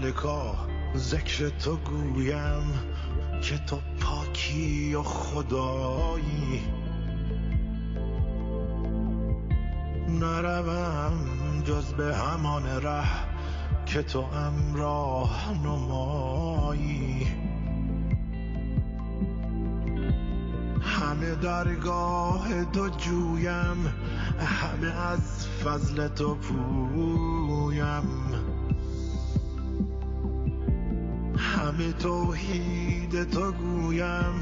مالکا ذکر تو گویم که تو پاکی و خدایی. نروم جز به همان ره که تو راه نمایی. همه درگاه تو جویم، همه از فضل تو پویم. همه توحید تو گویم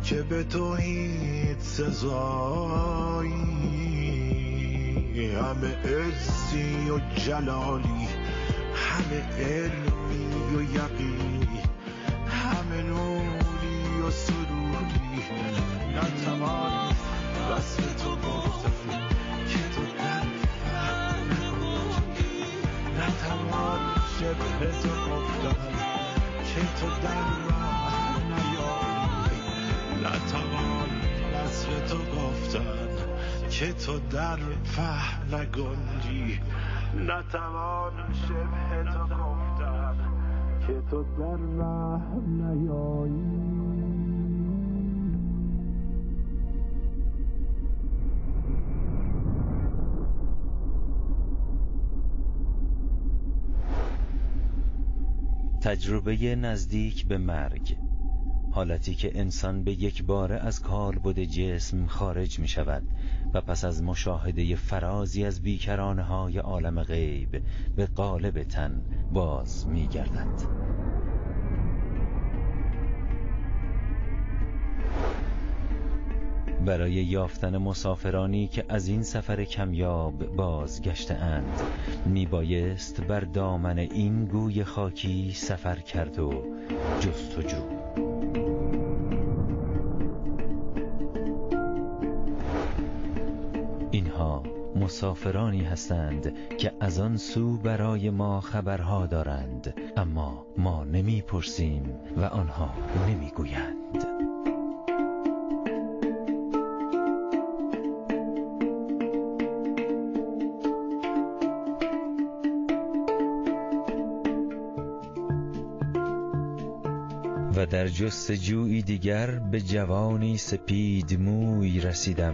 که به توحید سزایی. همه عزی و جلالی، همه علمی و یقینی، همه نوری و سروری. نتوان وصف تو گفتن که تو در فهم نگویی. نتوان شبه تو گفتن که تو در راه نیایی. نتوان وصف تو گفتن که تو در فهم نگنجی. نتوان شبه تو گفتن که تو در راه نیایی. تجربه نزدیک به مرگ، حالتی که انسان به یک باره از کالبد جسم خارج می شود و پس از مشاهده فرازی از بیکرانه‌های عالم غیب به قالب تن باز می گردد. برای یافتن مسافرانی که از این سفر کمیاب بازگشته اند، می بایست بر دامن این گوی خاکی سفر کرد و جستجو. اینها مسافرانی هستند که از آن سو برای ما خبرها دارند، اما ما نمی پرسیم و آنها نمی گویند. و در جستجویی دیگر به جوانی سپید موی رسیدم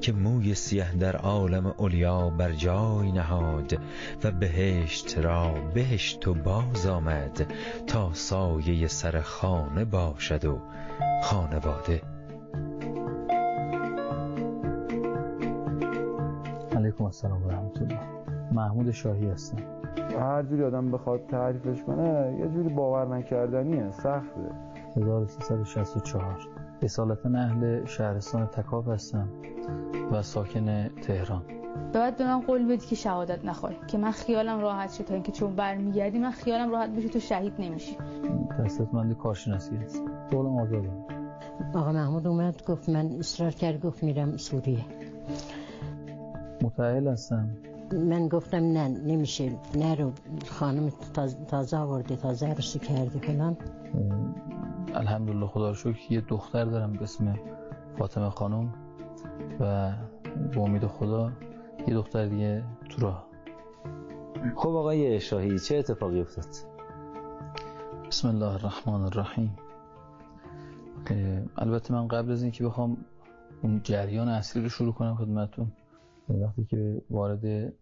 که موی سیه در عالم علیا بر جای نهاد و بهشت را بهشت و باز آمد تا سایه سر خانه باشد و خانواده. علیکم السلام و رحمت الله. محمود شاهی هستم. هر جوری آدم بخواد تعریفش کنه یه جوری باور نکردنیه، سخته. 1364 اصالتا اهل شهرستان تکاو هستم و ساکن تهران. باید به من قول بدی که شهادت نخوای، که من خیالم راحت شه، تا اینکه چون برمیگردی من خیالم راحت بشه تو شهید نمیشی. تحصیلاتمند کارشناسی هستم. قولم آزاده. آقا محمود اومد گفت، من اصرار کرد گفت میرم سوریه. متأهل هستم. من گفتم نه نمیشه، نرو، خانم تازه آورده، تازه عروسی کرده فلان. الحمدلله خدا رو شکر یه دختر دارم به اسم فاطمه خانم و با امید خدا یه دختر دیگه تو راه. خب آقای شاهی چه اتفاقی افتاد؟ بسم الله الرحمن الرحیم. البته من قبل از این که بخوام اون جریان اصلی رو شروع کنم خدمتتون، وقتی که وارد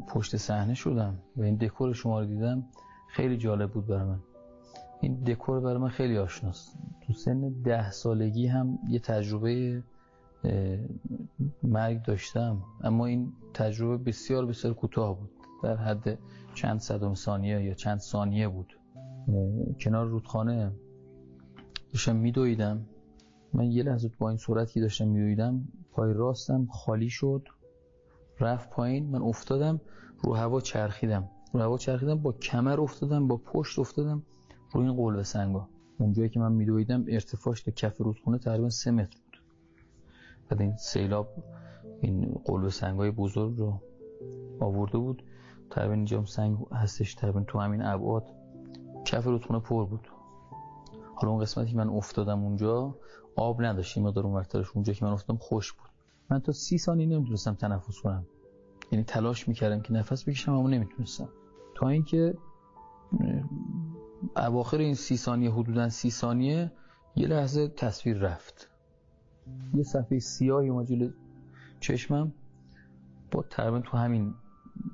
پشت صحنه شدم و این دکور شما رو دیدم خیلی جالب بود برای من. این دکور برای من خیلی آشناست. تو سن 10 سالگی هم یه تجربه مرگ داشتم، اما این تجربه بسیار بسیار کوتاه بود، در حد چند صدم ثانیه یا چند ثانیه بود. کنار رودخانه داشتم میدویدم. من یه لحظه با این سرعتی که داشتم میدویدم پای راستم خالی شد، رفت پایین، من افتادم رو هوا چرخیدم با کمر افتادم، با پشت افتادم روی این قلب سنگا. اونجایی که من میدویدم ارتفاعش تا کف رودخانه تقریبا 3 متر بود. بعد این سیلاب این قلب سنگای بزرگ رو آورده بود، تقریبا اینجا هم سنگ هستش، تقریبا تو همین ابعاد کف رودخانه پر بود. حالا اون قسمتی که من افتادم اونجا آب نداشتیم، مقدار اون وقتش اونجا که من افتادم خوش بود. من تا 30 ثانیه نمیتونستم تنفس کنم، یعنی تلاش میکردم که نفس بکشم اما نمیتونستم، تا اینکه اواخر این 30 ثانیه، حدوداً 30 ثانیه، یه لحظه تصویر رفت. یه صفحه سیاهی اومد جلوی چشمم با تقریبا تو همین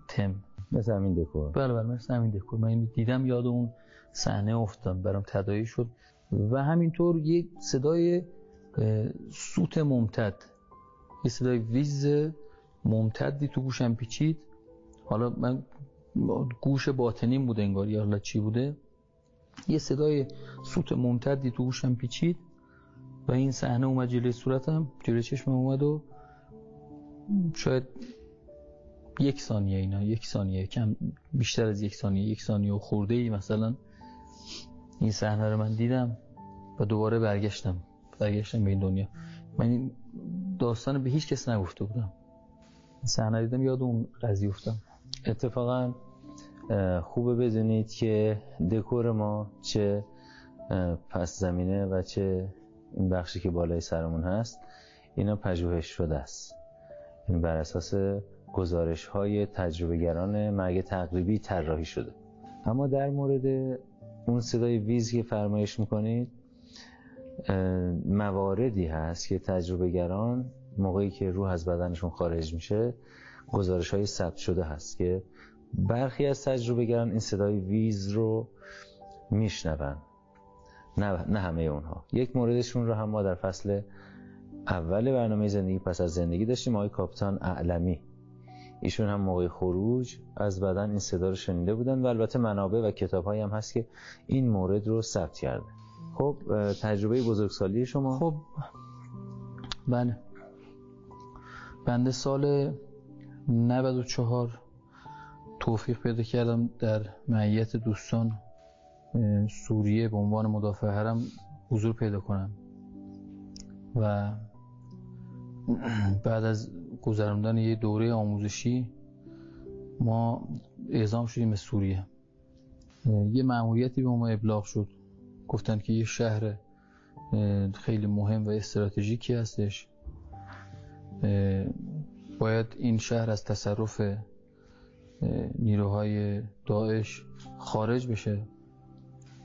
تم، مثل همین دکور. بله مثل همین دکور. من دیدم، یاد اون صحنه افتادم، برام تداعی شد. و همینطور یه صدای سوت ممتد، یه صدای ویز ممتدی تو گوشم پیچید. حالا من گوش باطنیم بوده انگار، یا حالا چی بوده، یه صدای سوت ممتدی تو گوشم پیچید و این صحنه اومد جلوی صورتم، جلوی چشمم اومد و شاید 1 ثانیه، اینا 1 ثانیه، کم بیشتر از 1 ثانیه، 1 ثانیه و خورده ای مثلا این صحنه رو من دیدم و دوباره برگشتم به این دنیا. من این داستان به هیچ کس نگفته بودم. این صحنه دیدم، یاد اون قضیه افتادم. اتفاقا خوبه بدونید که دکور ما چه پس زمینه و چه این بخشی که بالای سرمون هست، اینا پژوهش شده است. این بر اساس گزارش‌های تجربه‌گران مرگ تقریبی طراحی شده. اما در مورد اون صدای ویز که فرمایش میکنید، مواردی هست که تجربه‌گران موقعی که روح از بدنشون خارج میشه، گزارش‌های ثبت شده هست که برخی از تجربه‌گران این صدای ویز رو میشنون، نه همه اونها. یک موردشون رو هم ما در فصل اول برنامه زندگی پس از زندگی داشتیم، آقای کاپیتان اعلمی. ایشون هم موقع خروج از بدن این صدا رو شنیده بودن و البته منابع و کتاب‌هایی هم هست که این مورد رو ثبت کرده. خب تجربه بزرگسالی شما؟ خب بله، بنده سال 94 توفیق پیدا کردم در معیت دوستان سوریه به عنوان مدافع حرم حضور پیدا کنم و بعد از گذراندن یه دوره آموزشی ما اعزام شدیم به سوریه. یه مأموریتی به ما ابلاغ شد، گفتن که یه شهر خیلی مهم و استراتژیکی هستش، باید این شهر از تصرف نیروهای داعش خارج بشه.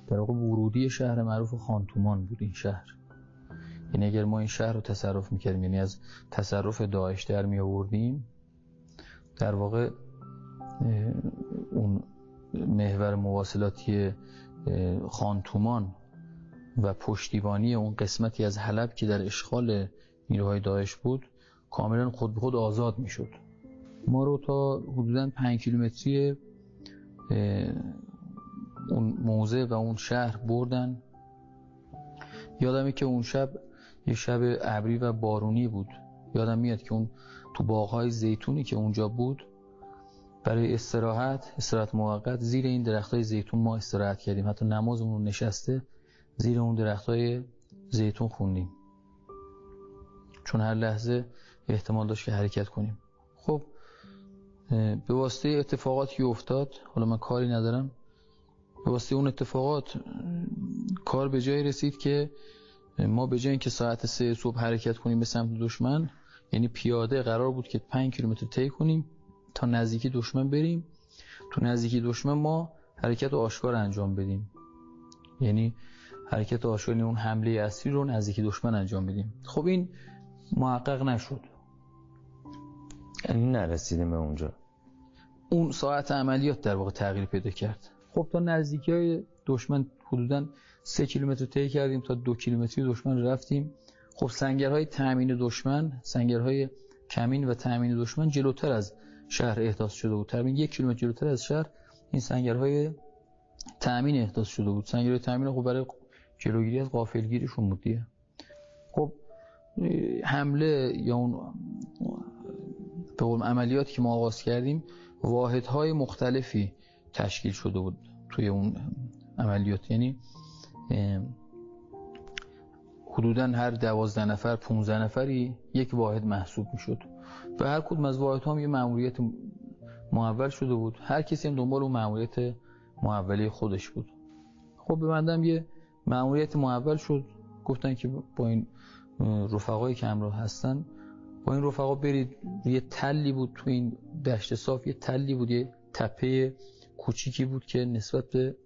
در واقع ورودی شهر معروف خانتومان بود این شهر. یعنی اگر ما این شهر رو تصرف میکردیم، یعنی از تصرف داعش در می آوردیم، در واقع اون محور مواصلاتی خانتومان و پشتیبانی اون قسمتی از حلب که در اشغال نیروهای داعش بود کاملا خود به خود آزاد میشد. ما رو تا حدوداً 5 کیلومتری اون موضع و اون شهر بردن. یادمه که اون شب یه شب ابری و بارونی بود. یادم میاد که اون تو باغ‌های زیتونی که اونجا بود، برای استراحت موقت زیر این درختای زیتون ما استراحت کردیم. حتی نمازمون رو نشسته زیر اون درختای زیتون خوندیم، چون هر لحظه احتمال داشت که حرکت کنیم. خب به واسطه اتفاقاتی که افتاد، حالا من کاری ندارم، به واسطه اون اتفاقات کار به جایی رسید که ما به جای اینکه ساعت 3 صبح حرکت کنیم به سمت دشمن، یعنی پیاده قرار بود که 5 کیلومتر طی کنیم تا نزدیکی دشمن بریم. تو نزدیکی دشمن ما حرکت آشکار انجام بدیم، یعنی حرکت آشکار، اون حمله اصلی رو نزدیکی دشمن انجام بدیم. خب این محقق نشد، یعنی نرسیدیم به اونجا. اون ساعت عملیات در واقع تغییر پیدا کرد. خب تا نزدیکی دشمن حدوداً 3 کیلومتر طی کردیم، تا 2 کیلومتری دشمن رفتیم. خب سنگرهای تأمین دشمن، سنگرهای کمین و تأمین دشمن جلوتر از شهر احداث شده بود. تقریباً 1 کیلومتر جلوتر از شهر این سنگرهای تأمین احداث شده بود. سنگرهای تأمین خب برای جلوگیری از غافلگیریشون بود دیگه. خب حمله یا اون به قول عملیاتی که ما آغاز کردیم، واحدهای مختلفی تشکیل شده بود توی اون عملیات. یعنی حدوداً هر 12 نفر 15 نفری یک واحد محسوب میشد و هر کدوم از واحدها هم یه مأموریت محول شده بود. هر کسی هم دنبال اون مأموریت محولی خودش بود. خب به بندم یه مأموریت محول شد، گفتن که با این رفقایی که همراه هستن، با این رفقا برید. یه تلی بود تو این دشت صاف، یه تلی بود، یه تپه کوچیکی بود که نسبت به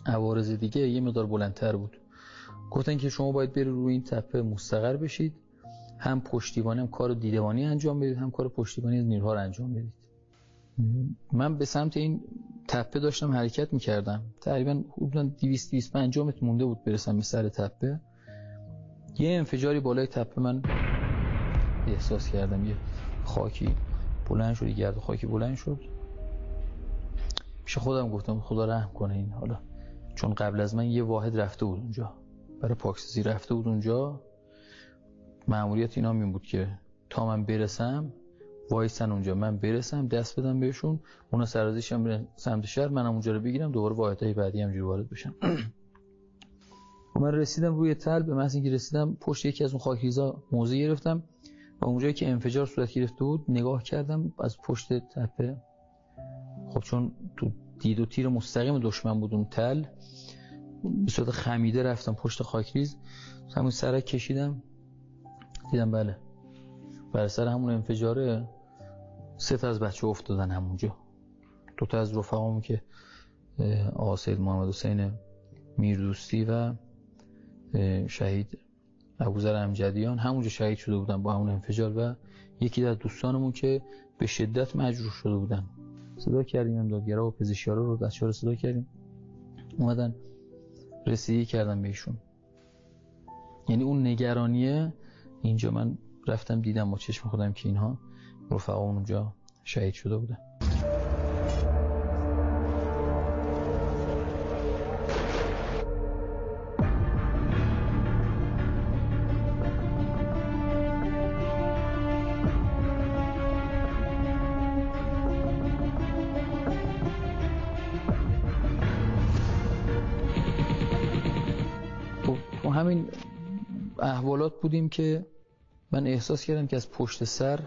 عوارض دیگه یه مقدار بلندتر بود. گفتن که شما باید برید روی این تپه مستقر بشید، هم پشتیبانی، هم کار دیدبانی انجام بدید، هم کار پشتیبانی از نیروها رو انجام بدید. من به سمت این تپه داشتم حرکت میکردم، تقریبا حدوداً 200-250 متر مونده بود برسم به سر تپه. یه انفجاری بالای تپه من احساس کردم، یه خاکی بلند شد، گرد خاکی بلند شد. پیش خودم گفتم خدا رحم کنه این، حالا چون قبل از من یه واحد رفته بود اونجا برای پاکسازی، رفته بود اونجا، مأموریت اینا این بود که تا من برسم وایسن اونجا، من برسم دست بدم بهشون، اونا سرازیشم برن سمت شهر، منم اونجا رو بگیرم، دوباره واحدهای بعدی همجوری وارد بشم. من رسیدم روی تل، به محض اینکه رسیدم پشت یکی از اون خاکریزا موضع گرفتم و اونجایی که انفجار صورت گرفته بود نگاه کردم از پشت تپه. خب چون تو دید و تیر مستقیم دشمن بود اون تل، به صورت خمیده رفتم پشت خاکریز، همون سرک کشیدم، دیدم بله بر سر همون انفجاره 3 تا از بچه افتادن همونجا. 2 تا از رفقامون که آقا سید محمد حسین میردوستی و شهید ابوذر امجدیان همونجا شهید شده بودن با همون انفجار، و یکی از دوستانمون که به شدت مجروح شده بودن. صدا کردیم امدادگرا و پزشکیارا رو، بچه‌ها رو صدا کردیم، اومدن رسیدگی کردن بهشون. یعنی اون نگرانیه اینجا من رفتم دیدم با چشم خودم که اینها رفقا اونجا شهید شده بودن. خب همین احوالات بودیم که من احساس کردم که از پشت سر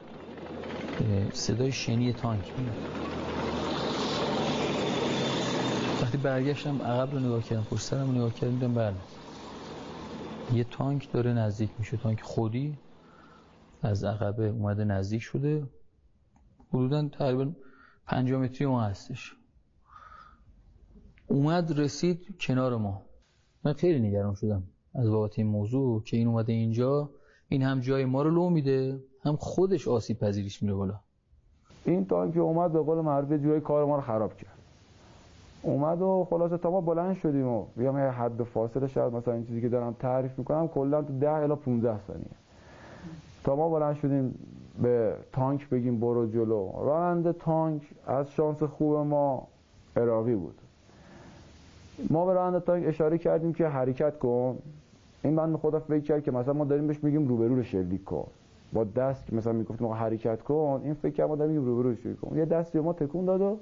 صدای شنی تانک میاد. وقتی برگشتم عقب رو نگاه کردم، پشت سرم رو نگاه کردم، دیدم بله یه تانک داره نزدیک میشه، تانک خودی از عقب اومده نزدیک شده، حدوداً تقریبا 50 متری ما هستش. اومد رسید کنار ما. من خیلی نگران شدم از بابت این موضوع که این اومده اینجا، این هم جای ما رو لو میده، هم خودش آسیب پذیریش میره بالا. این تانک اومد به قول معروف جوی کار ما رو خراب کرد. اومد و خلاصه تا ما بلند شدیم و بیام یه حد فاصله، شاید مثلا این چیزی که دارم تعریف میکنم کلا تو 10 الی 15 ثانیه تا ما بلند شدیم به تانک بگیم برو جلو. راننده تانک از شانس خوب ما عراقی بود. ما به راننده تانک اشاره کردیم که حرکت کن. این بنده خدا فکر کرد که مثلا ما داریم بهش میگیم روبرو رو شلیک کن، با دست که مثلا میگفتیم آقا حرکت کن، این فکر کرد ما داریم میگیم روبرو رو شلیک کن. یه دستی ما تکون داد و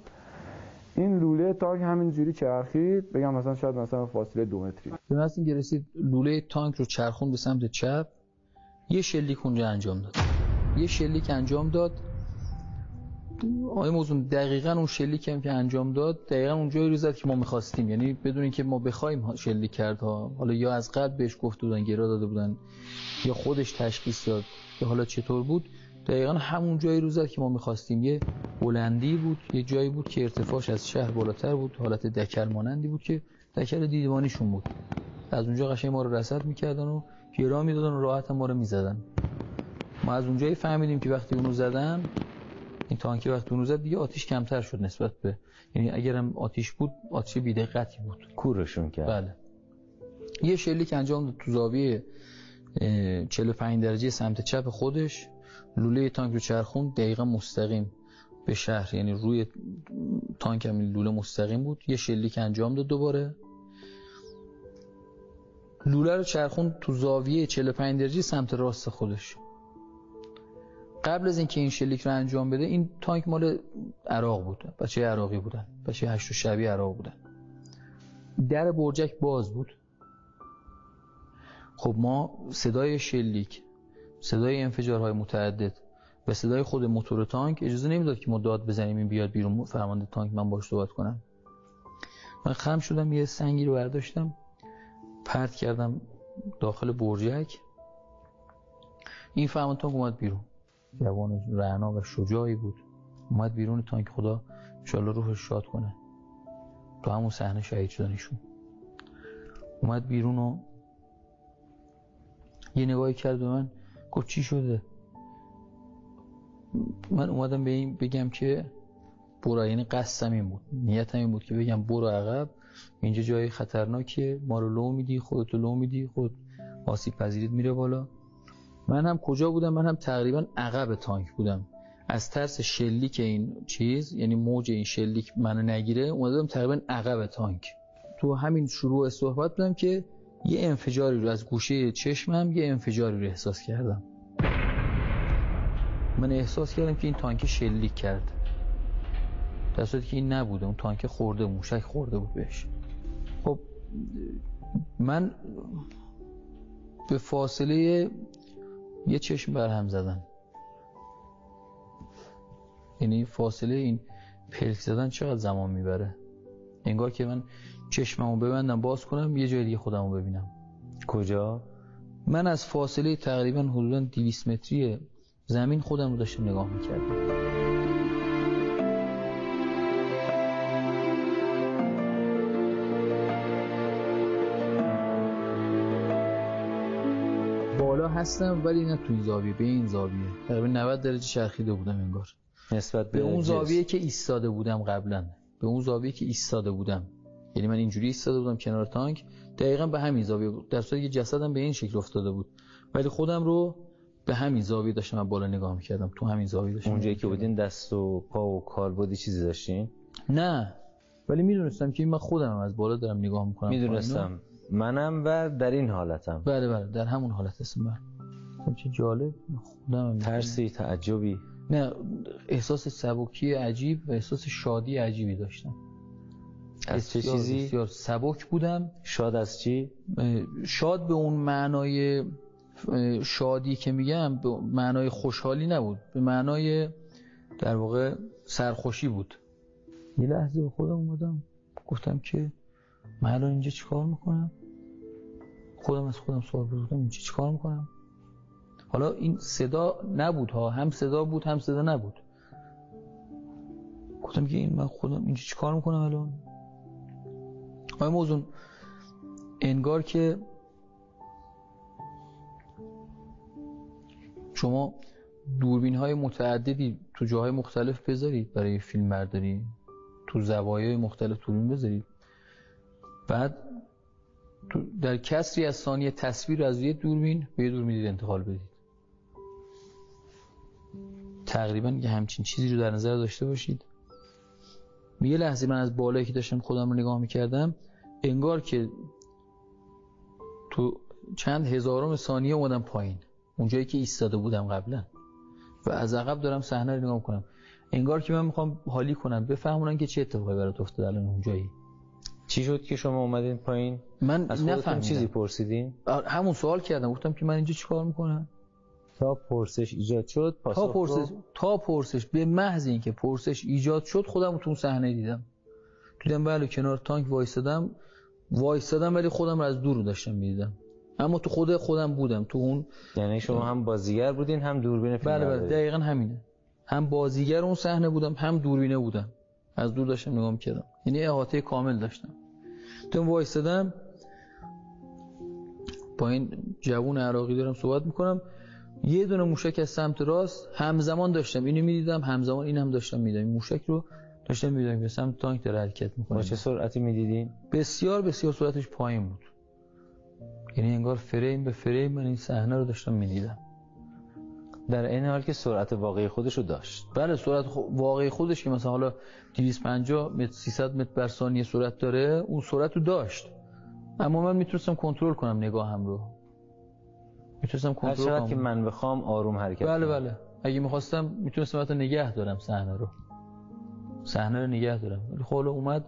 این لوله تانک همینجوری چرخید، بگم مثلا شاید مثلا فاصله 2 متری. به محض اینکه رسید لوله تانک رو چرخون به سمت چپ، یه شلیک اونجا انجام داد. یه شلیک انجام داد. آقای موضوع دقیقاً اون شلیک هم که انجام داد دقیقاً اونجایی رو زد که ما می‌خواستیم، یعنی بدون اینکه ما بخوایم شلیک کرد ها. حالا یا از قبل بهش گفته بودن، گرا داده بودن، یا خودش تشخیص داد، یا حالا چطور بود، دقیقاً همون جایی رو زد که ما می‌خواستیم. یه بلندی بود، یه جایی بود که ارتفاعش از شهر بالاتر بود، حالت دکل مانندی بود که دکل دیدبانیشون بود. از اونجا قشنگ ما رو رصد می‌کردن و گرا می‌دادن و راحت ما رو می‌زدن. ما از اونجایی فهمیدیم که وقتی اونو زدن، این تانکی وقتی اونو زد دیگه آتیش کمتر شد نسبت به، یعنی اگرم آتیش بود آتیش بی‌دقتی بود، کورشون کرد. بله. یه شلیک انجام داد تو زاویه 45 درجه سمت چپ خودش، لوله تانک رو چرخوند دقیقاً مستقیم به شهر، یعنی روی تانک هم لوله مستقیم بود. یه شلیک انجام داد دوباره، لوله رو چرخوند تو زاویه 45 درجه سمت راست خودش. قبل از اینکه این شلیک رو انجام بده، این تانک مال عراق بود، بچه عراقی بودن، بچه 8 شبی عراق بودن. در برجک باز بود. خب ما صدای شلیک، صدای انفجارهای متعدد و صدای خود موتور تانک اجازه نمیداد که ما داد بزنیم این بیاد بیرون. فرمانده تانک من باهاش صحبت کنم. من خم شدم، یه سنگی رو برداشتم پرت کردم داخل برجک. این فرمانده تانک اومد بیرون، جوان رعنا و شجاعی بود، اومد بیرون تانک. خدا انشالله روحش شاد کنه. تو همون صحنه شهید شدن ایشون. اومد بیرون و یه نگاهی کرد به من، گفت چی شده؟ من اومدم به این بگم که برو، یعنی قصدم این بود، نیتم این بود که بگم برو عقب، اینجا جای خطرناکیه، ما رو لو میدی، خودتو لو میدی، خود آسیب پذیریت میره بالا. من هم کجا بودم؟ من هم تقریبا عقب تانک بودم، از ترس شلیک این چیز، یعنی موج این شلیک منو نگیره، اومدم تقریبا عقب تانک. تو همین شروع صحبت بودم که یه انفجاری رو از گوشه چشمم، یه انفجاری رو احساس کردم. من احساس کردم که این تانک شلیک کرد، در صورتی که این نبوده، اون تانک خورده، موشک خورده بود بهش. خب من به فاصله یه چشم برهم زدن، یعنی فاصله این پلک زدن چقدر زمان میبره؟ انگار که من چشممو ببندم باز کنم یه جای دیگه خودمو ببینم. کجا؟ من از فاصله تقریبا حدوداً 200 متری زمین خودم رو داشتم نگاه میکردم. بالا هستم ولی نه تو این زاویه، به این زاویه تقریبا 90 درجه چرخیده بودم انگار، نسبت به اون زاویه که ایستاده بودم قبلا، به اون زاویه که ایستاده بودم. یعنی من اینجوری ایستاده بودم کنار تانک، دقیقاً به همین زاویه بود، در صورتی که جسدم به این شکل افتاده بود، ولی خودم رو به همین زاویه داشتم بالا نگاه می‌کردم، تو همین زاویه داشتم. اونجایی که بودین دست و پا و کالبدی چیزی داشتین؟ نه، ولی میدونستم که من خودم از بالا دارم نگاه می‌کنم. میدونستم منم و در این حالتم. بله در همون حالت هستم من. چه جالب. خودم ترسی، تعجبی؟ نه، احساس سبکی عجیب و احساس شادی عجیبی داشتم. از چه چیزی؟ بسیار سبک بودم. شاد از چی؟ شاد به اون معنای شادی که میگم به معنای خوشحالی نبود، به معنای در واقع سرخوشی بود. یه لحظه به خودم اومدم گفتم که من الان اینجا چیکار میکنم؟ خودم از خودم سوال پرسیدم اینجا چیکار میکنم؟ حالا این صدا نبود ها، هم صدا بود هم صدا نبود. گفتم که من خودم اینجا چیکار میکنم الان؟ آقای موزون، انگار که شما دوربین های متعددی تو جاهای مختلف بذارید برای فیلم برداری، تو زوایای مختلف دوربین بذارید، بعد در کسری از ثانیه تصویر از یه دوربین به یه دوربین دیگه انتقال بدید. تقریبا یه همچین چیزی رو در نظر داشته باشید. یه لحظه من از بالایی که داشتم خودم رو نگاه میکردم، انگار که تو چند هزارم ثانیه اومدم پایین، اونجایی که ایستاده بودم قبلا، و از عقب دارم صحنه رو نگاه میکنم. انگار که من میخوام حالی کنم، بفهمونن که چه اتفاقی برات افتاده الان اونجایی. چی شد که شما اومدین پایین؟ من از خودتون چیزی پرسیدین؟ همون سوال کردم، گفتم که من اینجا چیکار میکنم؟ تا پرسش ایجاد شد، تا پرسش به محض اینکه پرسش ایجاد شد خودم تو صحنه دیدم بله کنار تانک وایسادم ولی خودم رو از دور داشتم میدیدم، اما تو خودم بودم تو اون. یعنی شما هم بازیگر بودین هم دوربین فیلم؟ بله دقیقاً همینه، هم بازیگر اون صحنه بودم هم دوربینه بودم، از دور داشتم نگاه میکردم، یعنی احاطه کامل داشتم. تو وایسادم با این جوون عراقی دارم صحبت میکنم، یه دونه موشک از سمت راست همزمان داشتم اینو میدیدم، همزمان اینم داشتم میدیدم، این موشک رو داشتم میدیدم که سمت تانک داره حرکت میکنه. با چه سرعتی میدیدین؟ بسیار سرعتش پایین بود، یعنی انگار فریم به فریم من این صحنه رو داشتم میدیدم، در این حال که سرعت واقعی خودش رو داشت. بله سرعت واقعی خودش که مثلا حالا 250 متر 300 متر بر ثانیه سرعت داره، اون سرعت رو داشت، اما من میتونستم کنترل کنم نگاهم رو، میتونستم کنترل کنم که من بخوام آروم حرکت کنم. بله اگه میخواستم میتونستم حتی نگه دارم صحنه رو نگه دارم، ولی خب اومد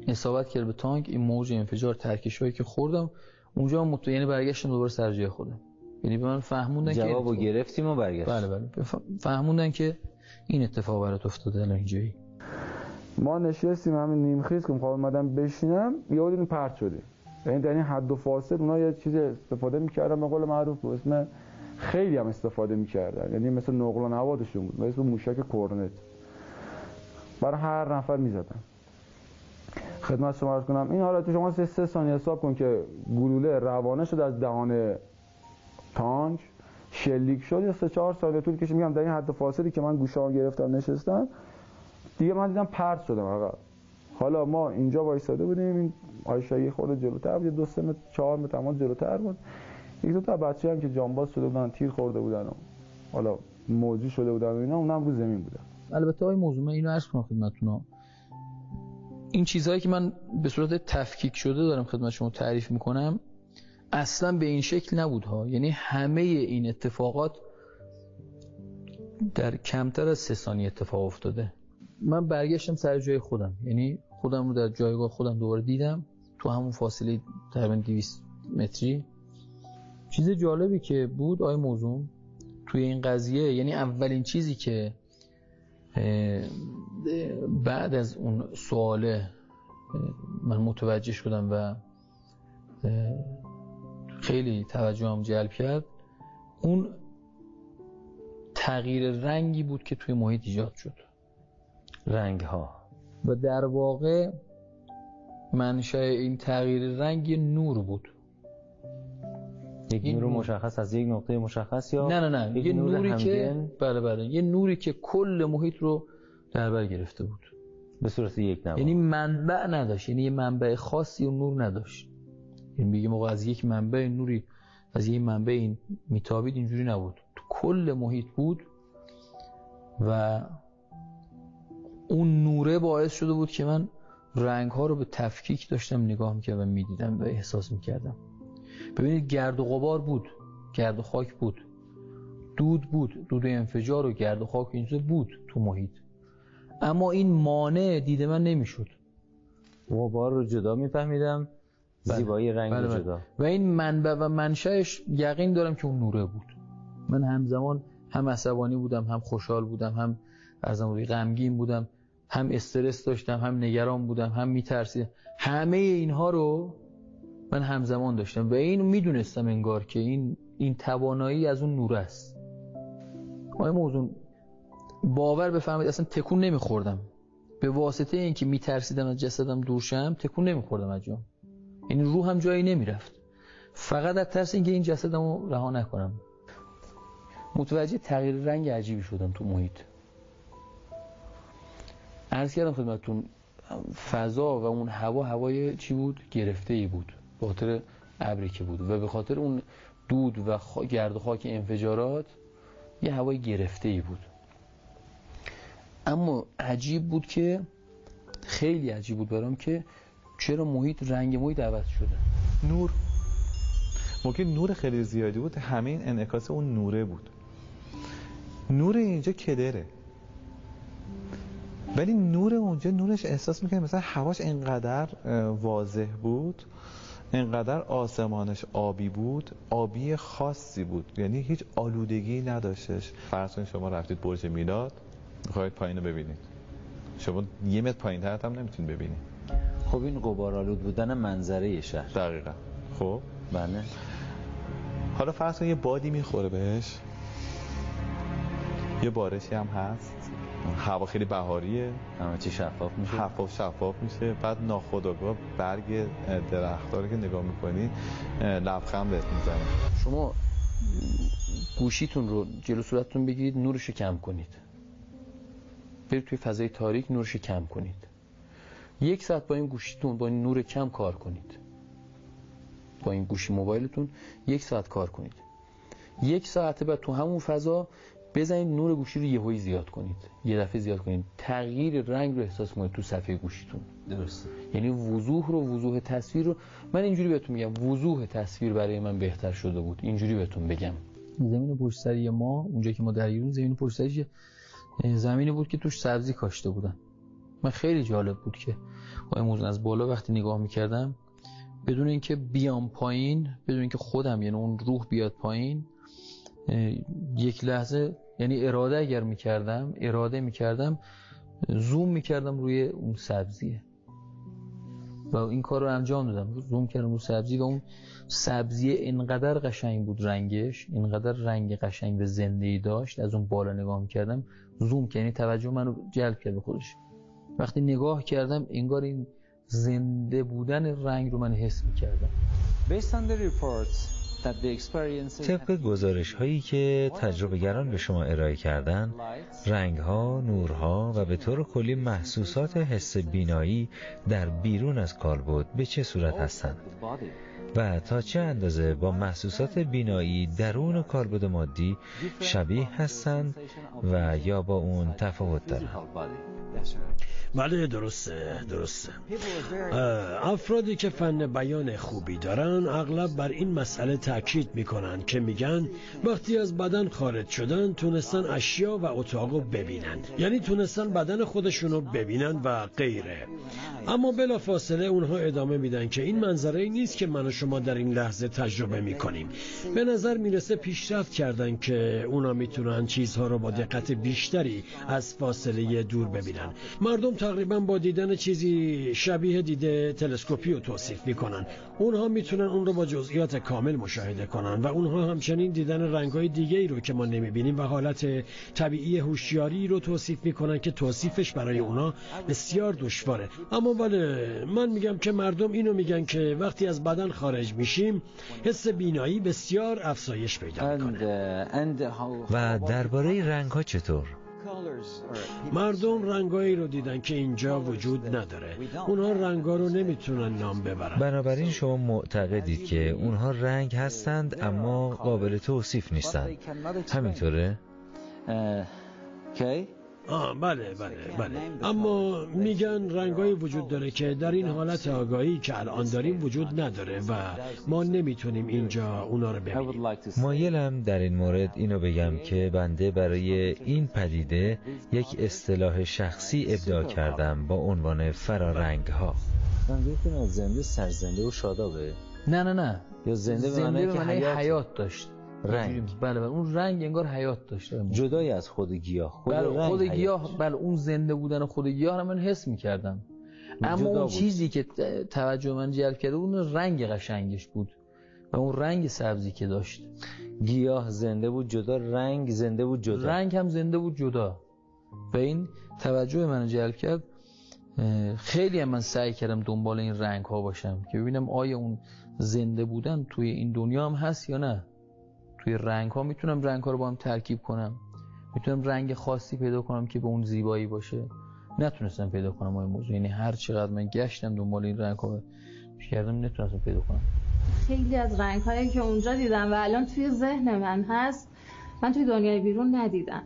اصابت کرد به تانک، این موج انفجار ترکشایی که خوردم اونجا یعنی برگشتم دوباره سر جای خودم، یعنی به من فهموندن که جوابو گرفتیم و برگشتیم. بله فهموندن که این اتفاق برات افتاده الان اینجایی. ما نشستیم همین نیمخیز که می‌خوام اومدم بشینم، یهو دیدیم پرت شدیم، یعنی در این حد و فاصل اونا یه چیز استفاده می‌کردن به قول معروف به اسم خیلی هم استفاده می‌کردن، یعنی مثل نقل و نوادشون بود، مثل موشک کورنت برای هر نفر می‌زدن. خدمت شما عرض کنم این حالت شما 3 ثانیه حساب کن که گلوله روانه شد از دهان تانک شلیک شد، یا 3-4 ثانیه طول کشید. میگم در این حد فاصلی که من گوشه‌ام گرفتم نشستم دیگه، من دیدم پرت شدم عقب. حالا ما اینجا وایساده بودیم، این عایشه خورده جلوتر بود، 2-3 متر 4 متر تمام جلوتر بود. یک دو تا بچه هم که جانباز شده بودن، تیر خورده بودن و حالا موجی شده بودن و اینا، اونم رو زمین بودن. البته آقای موضوع من اینو عرض کنم خدمتتون، این چیزهایی که من به صورت تفکیک شده دارم خدمت شما تعریف میکنم اصلا به این شکل نبود ها. یعنی همه این اتفاقات در کمتر از 3 ثانیه اتفاق افتاده. من برگشتم سر جای خودم، یعنی خودم رو در جایگاه خودم دوباره دیدم تو همون فاصله تقریبا 200 متری. چیز جالبی که بود آقای موضوع توی این قضیه، یعنی اولین چیزی که بعد از اون سواله من متوجه شدم و خیلی توجهم جلب کرد، اون تغییر رنگی بود که توی محیط ایجاد شد، رنگ ها. و در واقع منشأ این تغییر رنگ یه نور بود. یک نور مشخص از یک نقطه مشخص، یا نه یه نوری که بله یه نوری که کل محیط رو در بر گرفته بود به صورت یک نوا. یعنی منبع نداشت، یعنی یه منبع خاصی اون نور نداشت. یعنی میگه موقع از یک منبع نوری از یک منبع این میتابید، اینجوری نبود، تو کل محیط بود و اون نوره باعث شده بود که من رنگ ها رو به تفکیک داشتم نگاه میکردم و میدیدم و احساس میکردم. ببینید گرد و غبار بود، گرد و خاک بود، دود بود، دود انفجار و گرد و خاک اینجا بود تو محیط، اما این مانع دید من نمیشد. غبار رو جدا میفهمیدم، زیبایی رنگ رو جدا. و این منبع و منشأش یقین دارم که اون نوره بود. من همزمان هم عصبانی بودم، هم خوشحال بودم، هم ارزموری غمگین بودم، هم استرس داشتم، هم نگران بودم، هم میترسیدم. همه اینها رو من همزمان داشتم و اینو میدونستم انگار که این توانایی از اون نور است. آقای موضوع باور بفرمایید اصلا تکون نمیخوردم، به واسطه اینکه میترسیدم از جسدم دور شم تکون نمیخوردم از جام، یعنی روحم جایی نمیرفت، فقط از ترس اینکه این جسدمو رها نکنم. متوجه تغییر رنگ عجیبی شدم تو محیط. عرض کردم خدمتتون فضا و اون هوای چی بود؟ گرفته‌ای بود به خاطر ابری که بود و به خاطر اون دود و گرد و خاک انفجارات یه هوای گرفته‌ای بود. اما عجیب بود که خیلی عجیب بود برام که چرا رنگ محیط عوض شده. نور ممکن نور خیلی زیادی بود، همین انعکاس اون نوره بود. نور اینجا کدره، ولی نور اونجا نورش احساس میکنه مثلا هواش اینقدر واضح بود، اینقدر آسمانش آبی بود، آبی خاصی بود، یعنی هیچ آلودگی نداشتش. فرض کنید شما رفتید برج میلاد میخواید پایین رو ببینید، شما 1 متر پایین تر هم نمیتونید ببینید. خب این غبارآلود بودن منظره شهر. دقیقاً. خب بله. حالا فرض کنید یه بادی میخوره بهش، یه بارشی هم هست، هوا خیلی بهاریه، همه چی شفاف میشه، شفاف میشه، بعد ناخودآگاه برگ درخت‌ها رو که نگاه میکنی لبخند بهت میزنه. شما گوشیتون رو جلو صورتتون بگیرید، نورش رو کم کنید، برید توی فضای تاریک نورش رو کم کنید، 1 ساعت با این گوشیتون با این نور کم کار کنید، با این گوشی موبایلتون 1 ساعت کار کنید. 1 ساعت بعد تو همون فضا بزنید نور گوشی رو یهویی زیاد کنید، یه دفعه زیاد کنید، تغییر رنگ رو احساس کنید تو صفحه گوشیتون. درسته. یعنی وضوح تصویر رو من اینجوری بهتون میگم، وضوح تصویر برای من بهتر شده بود. اینجوری بهتون بگم، زمین پشت سری ما اونجا که ما درگیریم، زمین پشت سریش زمینی بود که توش سبزی کاشته بودن. من خیلی جالب بود که با موضوع از بالا وقتی نگاه میکردم بدون اینکه بیام پایین، بدون اینکه خودم یعنی اون روح بیاد پایین، یک لحظه یعنی اراده میکردم زوم میکردم روی اون سبزیه و این کار رو انجام دادم. زوم کردم روی سبزی و اون سبزیه اینقدر قشنگ بود، رنگش اینقدر رنگ قشنگ و زنده‌ای داشت. از اون بالا نگاه میکردم، زوم که یعنی توجه منو جلب کرد به خودش. وقتی نگاه کردم انگار این زنده بودن رنگ رو من حس می‌کردم. طبق گزارش هایی که تجربه‌گران به شما ارائه کردن، رنگ ها، نورها و به طور کلی محسوسات حس بینایی در بیرون از کالبد به چه صورت هستند و تا چه اندازه با محسوسات بینایی درون کالبد مادی شبیه هستند و یا با اون تفاوت دارند؟ بله درسته. افرادی که فن بیان خوبی دارن اغلب بر این مسئله تاکید میکنن که میگن وقتی از بدن خارج شدن تونستن اشیا و اتاقو ببینن، یعنی تونستن بدن خودشونو ببینن و غیره. اما بلافاصله اونها ادامه میدن که این منظره نیست که من و شما در این لحظه تجربه میکنیم. به نظر میرسه پیشرفت کردن که اونا میتونن چیزها رو با دقت بیشتری از فاصله دور ببینن. مردم تقریبا با دیدن چیزی شبیه دیده تلسکوپی رو توصیف میکنن. اونها میتونن اون رو با جزئیات کامل مشاهده کنن و اونها همچنین دیدن رنگ‌های دیگه‌ای رو که ما نمیبینیم و حالت طبیعی هوشیاری رو توصیف میکنن که توصیفش برای اونها بسیار دشواره. اما بله، من میگم که مردم اینو میگن که وقتی از بدن خارج میشیم حس بینایی بسیار افزایش پیدا میکنه. و درباره رنگ‌ها چطور؟ مردم رنگایی رو دیدن که اینجا وجود نداره. اونها رنگا رو نمیتونن نام ببرن. بنابراین شما معتقدید که اونها رنگ هستند اما قابل توصیف نیستند، همینطوره؟ بله. اما میگن رنگایی وجود داره که در این حالت آگاهی که الان داریم وجود نداره و ما نمیتونیم اینجا اونا رو ببینیم. مایلم در این مورد اینو بگم که بنده برای این پدیده یک اصطلاح شخصی ابداع کردم با عنوان فرارنگ ها. منظورتون از زنده سرزنده و شادابه؟ نه. یا زنده به معنی که حیات داشت. رنگ. بله اون رنگ انگار حیات داشته، جدای از خود گیاه. خود گیاه، بله اون زنده بودن خود گیاه رو من حس می‌کردم. اما اون چیزی که توجه من جلب کرده اون رنگ قشنگش بود و اون رنگ سبزی که داشت. گیاه زنده بود جدا، رنگ زنده بود جدا. رنگ هم زنده بود جدا و این توجه من جلب کرد. خیلی هم من سعی کردم دنبال این رنگ ها باشم که ببینم آیا اون زنده بودن توی این دنیا هم هست یا نه. توی رنگ ها میتونم رنگ ها رو با هم ترکیب کنم، میتونم رنگ خاصی پیدا کنم که به اون زیبایی باشه. نتونستم پیدا کنم این موضوع، یعنی هر چقدر من گشتم دنبال این رنگ ها کردم نتونستم پیدا کنم. خیلی از رنگ هایی که اونجا دیدم و الان توی ذهن من هست من توی دنیای بیرون ندیدم.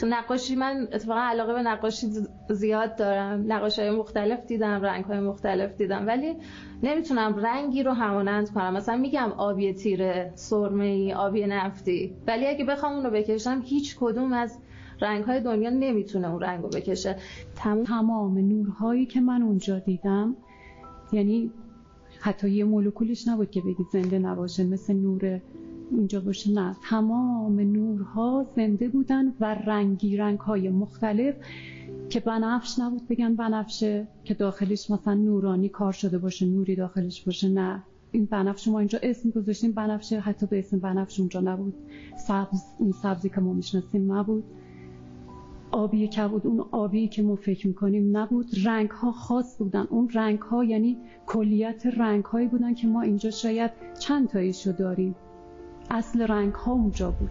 نقاشی، من اتفاقا علاقه به نقاشی زیاد دارم، نقاشی‌های مختلف دیدم، رنگ‌های مختلف دیدم، ولی نمیتونم رنگی رو همانند کنم. مثلا میگم آبی تیره، سرمه‌ای، آبی نفتی، ولی اگه بخوام اون رو بکشم هیچ کدوم از رنگ‌های دنیا نمیتونه اون رنگ رو بکشه. تمام نورهایی که من اونجا دیدم، یعنی حتی یه مولکولش نبود که بگید زنده نباشه مثل نور اینجا باشه، نه، تمام نورها زنده بودن و رنگ‌های مختلف که بنفش نبود بگن بنفشه که داخلش مثلا نورانی کار شده باشه، نوری داخلش باشه، نه، این بنفش ما اینجا اسم گذاشتیم بنفشه، حتی به اسم بنفش اونجا نبود. سبز، این سبزی که ما میشناسیم نبود. آبی که بود اون آبی که ما فکر میکنیم نبود. رنگ‌ها خاص بودن، اون رنگ‌ها یعنی کلیت رنگ‌هایی بودن که ما اینجا شاید چند تاییشو داریم. اصل رنگ ها اونجا بود.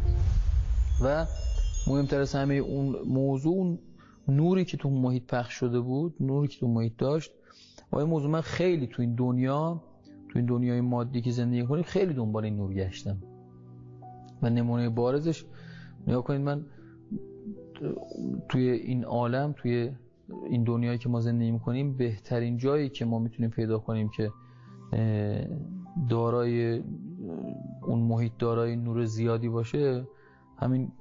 و مهمتر از همه اون موضوع، اون نوری که تو محیط پخش شده بود، نوری که تو محیط داشت. و این موضوع من خیلی تو این دنیای مادی که زندگی می‌کنیم خیلی دنبال این نور گشتم و نمونه بارزش نگاه کنید، من توی این عالم، توی این دنیایی که ما زندگی می‌کنیم، بهترین جایی که ما میتونیم پیدا کنیم که دارای اون محیط دارای نور زیادی باشه همین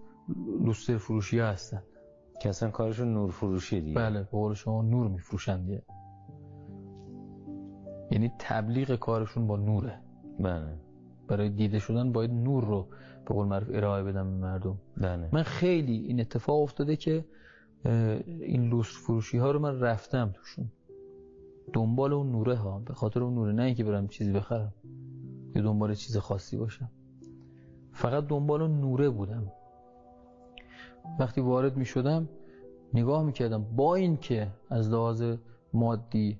لوستر فروشی ها هستن که اصلا کارشون نور فروشی دیگه. بله، به قول شما نور میفروشن دیگه، یعنی تبلیغ کارشون با نوره. بله، برای دیده شدن باید نور رو به قول معروف ارائه بدم به مردم. بله. من خیلی این اتفاق افتاده که این لوستر فروشی ها رو من رفتم توشون دنبال اون نوره ها، به خاطر اون نوره، نه اینکه برم چیزی بخرم یا دنبال چیز خاصی باشم، فقط دنبال اون نوره بودم. وقتی وارد می شدم نگاه می کردم، با این که از لحاظ مادی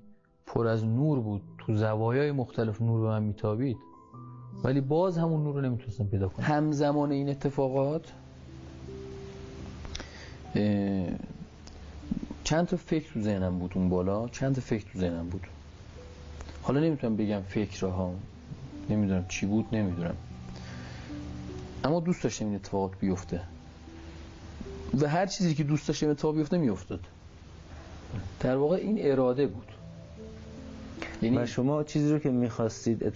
پر از نور بود، تو زوایای مختلف نور به من میتابید، ولی باز همون نور رو نمیتونستم پیدا کنم. همزمان این اتفاقات چند تا فکر تو ذهنم بود اون بالا، چند تا فکر تو ذهنم بود. حالا نمیتونم بگم فکرها، نمیدونم چی بود، نمیدونم، اما دوست داشتم این اتفاقات بیفته و هر چیزی که دوست داشتم اتفاق بیفته میافتاد. در واقع این اراده بود. یعنی و شما چیزی رو که می‌خواستید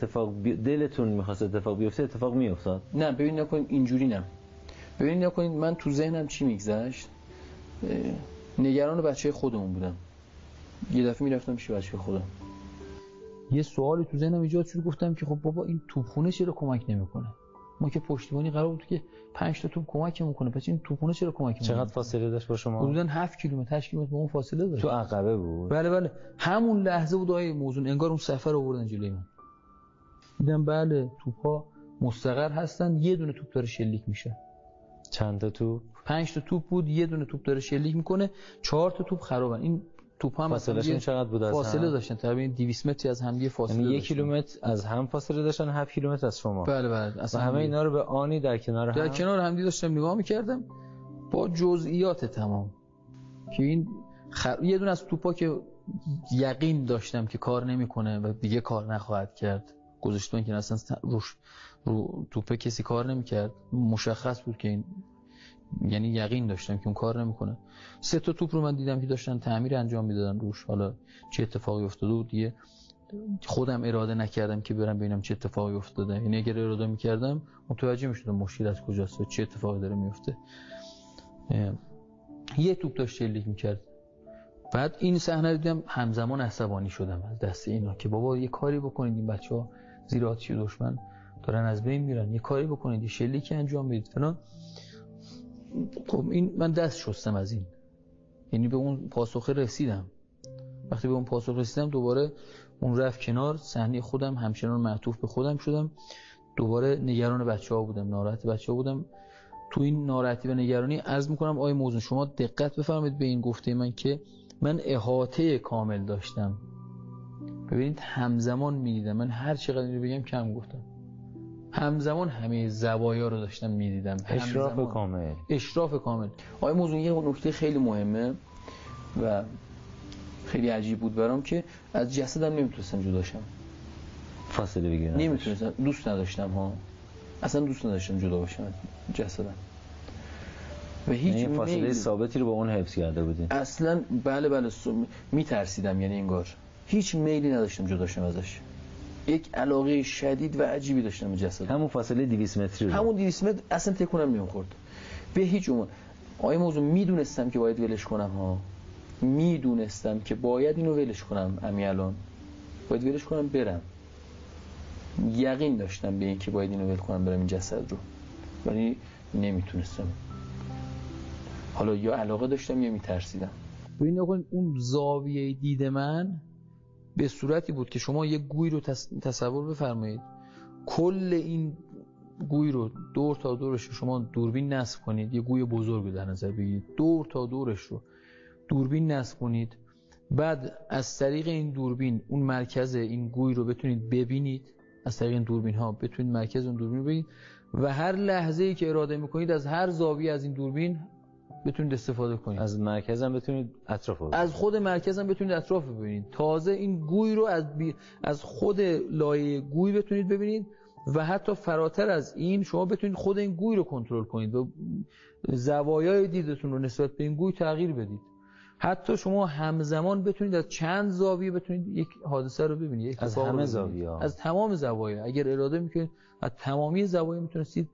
دلتون می‌خواست اتفاق بیفته اتفاق میافتاد؟ نه ببین نکنید اینجوری، نه ببین نکنید من تو ذهنم چی میگذشت، نگران بچه خودمون بودم. یه دفعه میرفتم پیش بچه خودم، یه سوالی تو ذهنم ایجاد شد، گفتم که خب بابا این توپخونه چرا کمک نمیکنه؟ ما که پشتیبانی قرار بود که 5 تا توپ کمک میکنه، پس این توپخونه چرا کمک نمیکنه؟ چقدر فاصله داشت با شما؟ حدوداً 7 کیلومتر 8 کیلومتر با اون فاصله داشت. تو عقبه بود؟ بله همون لحظه بود آیه موزون انگار اون سفر رو آوردن جلوی من. دیدم بله توپا مستقر هستن، یه دونه توپ داره شلیک میشه. چند تا توپ؟ 5 تا توپ بود، یه دونه توپ داره شلیک میکنه، 4 تا توپ خرابن. این توپ هم فاصلهشون چقدر بود از فاصله هم؟ داشتن تقریبا 200 متری از هم دیگه فاصله یعنی 1 داشتن. کیلومتر از هم فاصله داشتن، 7 کیلومتر از شما. بله اصلا همه اینا رو به آنی در کنار هم داشتم نگاه میکردم با جزئیات تمام که این یه دونه از توپا که یقین داشتم که کار نمیکنه و دیگه کار نخواهد کرد، گذاشتم که اصلا رو توپه کسی کار نمیکرد، مشخص بود که این، یعنی یقین داشتم که اون کار نمیکنه. 3 تا توپ رو من دیدم که داشتن تعمیر انجام میدادن روش. حالا چه اتفاقی افتاده بود دیگه خودم اراده نکردم که برم ببینم چه اتفاقی افتاده. یعنی اگر اراده میکردم متوجه میشدم مشکل از کجاست و چه اتفاقی داره میفته. یه توپ داشت شلیک میکرد. بعد این صحنه رو دیدم، همزمان عصبانی شدم از دست اینا که بابا یه کاری بکنید، این بچه‌ها زیر آتش دشمن دارن از بین میرن، یه کاری بکنید، یه شلیکی انجام بدید فلان. خب این من دست شستم از این، یعنی به اون پاسخ رسیدم. وقتی به اون پاسخ رسیدم دوباره اون رفت کنار، صحنه خودم همچنان معطوف به خودم شدم، دوباره نگران بچه‌ها بودم، ناراحت بچه‌ها بودم. تو این ناراحتی و نگرانی عرض می‌کنم آقای موزون شما دقت بفرمایید به این گفته من که من احاطه کامل داشتم. ببینید همزمان می‌دیدم، من هر چقدر اینو بگم کم گفتم، همزمان همه زوایا رو داشتم می‌دیدم. اشراف کامل. آقای موزون یه نکته خیلی مهمه و خیلی عجیب بود برام که از جسدم نمیتونستم جدا شم، فاصله بگیرم، نمیتونستم، دوست نداشتم اصلا دوست نداشتم جدا باشم از جسدم و هیچ فاصله ثابتی رو با اون حفظ کرده بودین اصلا. بله میترسیدم، یعنی انگار هیچ میلی نداشتم جدا شم ازش، یک علاقه شدید و عجیبی داشتم به جسد. همون فاصله 200 متری، همون 200 متر اصلا تکونم نمیخورد به هیچ عنوان. آقای موضوع میدونستم که باید ولش کنم میدونستم که باید اینو ولش کنم، الان باید ولش کنم برم، یقین داشتم به این که باید اینو ول کنم برم این جسد رو، ولی نمیتونستم. حالا یا علاقه داشتم یا میترسیدم. ببین اون زاویه دید من به صورتی بود که شما یک گوی رو تصور بفرمایید، کل این گوی رو دور تا دورش رو شما دوربین نصب کنید، یه گوی بزرگ در نظر بگیرید، دور تا دورش رو دوربین نصب کنید، بعد از طریق این دوربین اون مرکز این گوی رو بتونید ببینید، از طریق این دوربین ها بتونید مرکز اون دوربین رو ببینید و هر لحظه‌ای که اراده میکنید از هر زاویه از این دوربین بتونید استفاده کنید. از مرکز هم بتونید اطراف رو ببینید. از خود مرکز هم بتونید اطراف رو ببینید. تازه این گوی رو از خود لایه گوی بتونید ببینید و حتی فراتر از این شما بتونید خود این گوی رو کنترل کنید و زوایای دیدتون رو نسبت به این گوی تغییر بدید. حتی شما همزمان بتونید از چند زاویه بتونید یک حادثه رو ببینید، از همه زاویه، از تمام زوایا. اگر اراده میکنید از تمامی زوایا میتونستید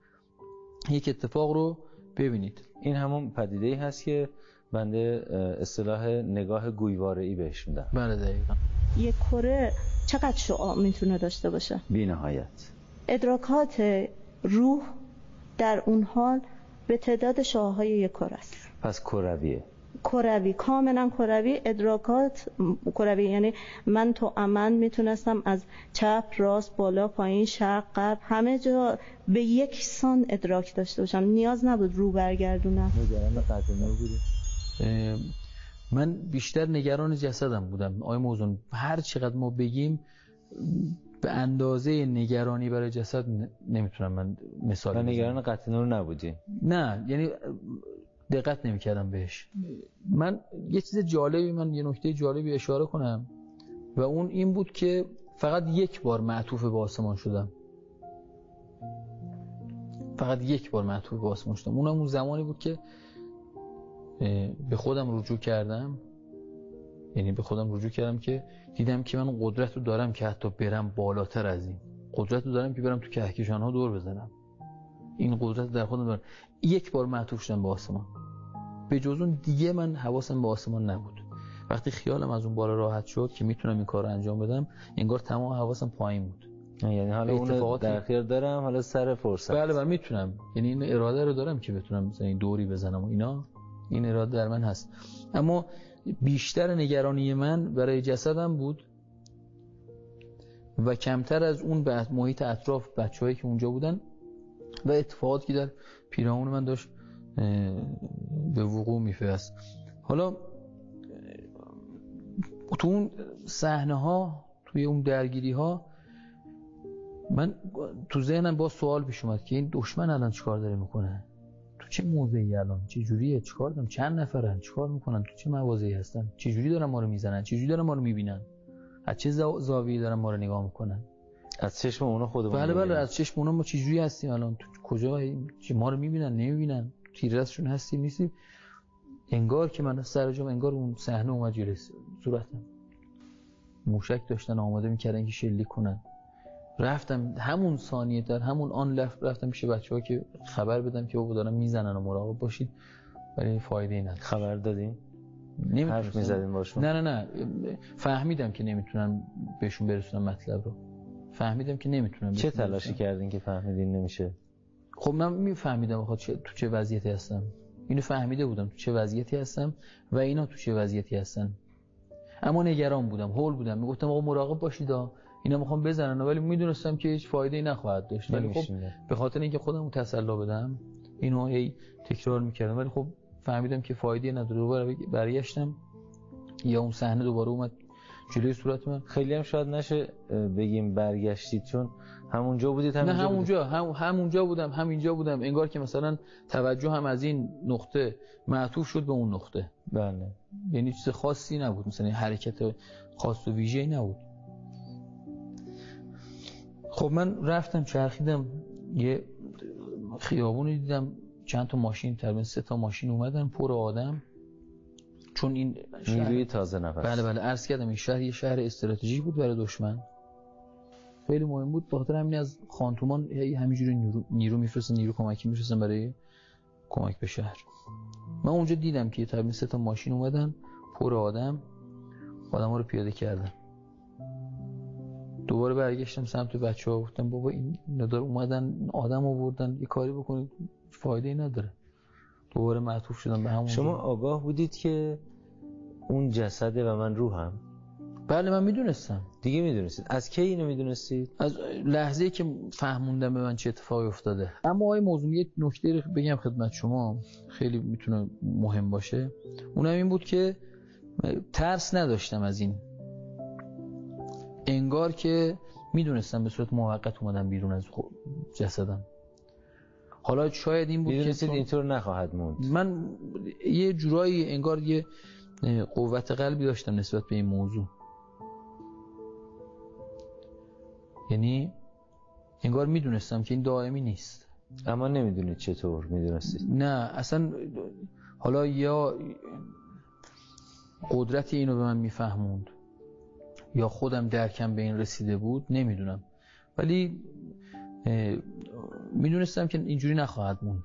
یک اتفاق رو ببینید. این همون پدیده‌ای هست که بنده اصطلاح نگاه گویواره‌ای بهش میدم. بله دقیقاً. یک کره چقدر شعاع میتونه داشته باشه؟ بی‌نهایت. ادراکات روح در اون حال به تعداد شعاع‌های یک کره است. پس کرویه. کروی، کاملا کروی، ادراکات کروی. یعنی من تو امن میتونستم از چپ راست بالا پایین شرق غرب همه جا به یک سان ادراک داشته باشم، نیاز نبود رو برگردونم. من بیشتر نگران جسدم بودم. آقای موزون هر چقدر ما بگیم به اندازه نگرانی برای جسد نمیتونم من مثال بزنم. نگران قتل نور نبودی؟ نه، یعنی دقت نمیکردم بهش. من یه چیز جالبی، من یه نکته جالبی اشاره کنم و اون این بود که فقط یک بار معطوف به آسمان شدم. فقط یک بار معطوف به آسمان شدم. اونم اون زمانی بود که به خودم رجوع کردم. یعنی به خودم رجوع کردم که دیدم که من قدرت رو دارم که حتی برم بالاتر از این. قدرت رو دارم که برم تو کهکشان‌ها دور بزنم. این قدرت در خودم دارم. یک بار معطوف شدم به آسمان. به جز اون دیگه من حواسم به آسمان نبود. وقتی خیالم از اون بالا راحت شد که میتونم این کار رو انجام بدم، انگار تمام حواسم پایین بود. یعنی حالا اون در اختیار دارم، حالا سر فرصت. بله میتونم. یعنی این اراده رو دارم که بتونم مثلا این دوری بزنم و اینا. این اراده در من هست. اما بیشتر نگرانی من برای جسدم بود و کمتر از اون به محیط اطراف، بچه‌هایی که اونجا بودن و اتفاقاتی که در پیرامون من داشت به وقوع میفست. حالا تو اون صحنه‌ها، توی اون درگیری‌ها، من تو ذهنم با سوال پیش اومد که این دشمن الان چیکار داره میکنه؟ تو چه موضعی الان؟ چه جوریه؟ چیکار دارن؟ چند نفرن؟ چیکار میکنن؟ تو چه مواضعی هستن؟ چه جوری دارن ما رو میزنن؟ چه جوری دارن ما رو میبینن؟ از چه زاویه‌ای دارن ما رو نگاه میکنن؟ از چشم اونا خودمون. بله از چشم اونا ما چه جوری هستیم الان؟ تو کجا ما رو میبینن؟ نمیبینن؟ تیررسشون هستیم نیستیم؟ انگار که من سر جام، انگار اون صحنه اومد جلوی صورتم. موشک داشتن آماده میکردن که شلیک کنن. رفتم همون ثانیه، در همون آن رفتم پیش بچه‌ها که خبر بدم که بابا دارن میزنن و مراقب باشید، ولی فایده ای نداشت. خبر دادین؟ حرف میزدین باشون؟ نه فهمیدم که نمیتونم بهشون برسونم مطلب رو. فهمیدم که نمیتونم. چه تلاشی کردین که فهمیدین نمیشه؟ خب من میفهمیدم تو چه وضعیتی هستم. اینو فهمیده بودم تو چه وضعیتی هستم و اینا تو چه وضعیتی هستن. اما نگران بودم، هول بودم. میگفتم آقا مراقب باشید، اینا میخوام بزنن، ولی میدونستم که هیچ فایده‌ای نخواهد داشت. ولی خب به خاطر اینکه خودمو تسلی بدم اینو هی تکرار میکردم، ولی خب فهمیدم که فایده نداره. دوباره برگشتم، یا اون صحنه دوباره اومد جلوی صورت من. خیلی هم شاید نشه بگیم برگشتید، چون همونجا بودید. نه همونجا بودم، همینجا بودم. انگار که مثلا توجه هم از این نقطه معطوف شد به اون نقطه. بله. یعنی چیز خاصی نبود، مثلا حرکت خاص و ویژه‌ای نبود. خب من رفتم چرخیدم، یه خیابونی دیدم، چند تا ماشین، تقریبا 3 تا ماشین اومدن پر آدم، چون این نیروی تازه نفس. بله عرض کردم این شهر یه شهر استراتژیک بود برای دشمن، خیلی مهم بود. بخاطر همین از خانتومان همینجوری نیرو میفرستن، نیرو کمکی میفرستن برای کمک به شهر. من اونجا دیدم که تقریبا 3 تا ماشین اومدن پر آدم‌ها رو پیاده کردن. دوباره برگشتم سمت بچه‌ها، گفتم بابا این نداره، اومدن آدم آوردن، یه کاری بکنید، فایده‌ای نداره. دوباره معطوف شدم به همون. شما آگاه بودید که اون جسده و من روحم؟ بله من میدونستم. دیگه میدونستید؟ از کی اینو میدونستید؟ از لحظه‌ای که فهموندم به من چه اتفاقی افتاده. اما آقای موضوع یه نکته رو بگم خدمت شما، خیلی میتونه مهم باشه. اونم این بود که ترس نداشتم از این. انگار که میدونستم به صورت موقت اومدم بیرون از جسدم. حالا شاید این بود که اینطور نخواهد موند. من یه جورایی انگار یه قوت قلبی داشتم نسبت به این موضوع. یعنی انگار میدونستم که این دائمی نیست. اما نمیدونید چطور میدونستید؟ نه اصلا. حالا یا قدرتی اینو به من میفهموند یا خودم درکم به این رسیده بود، نمیدونم، ولی میدونستم که اینجوری نخواهد موند.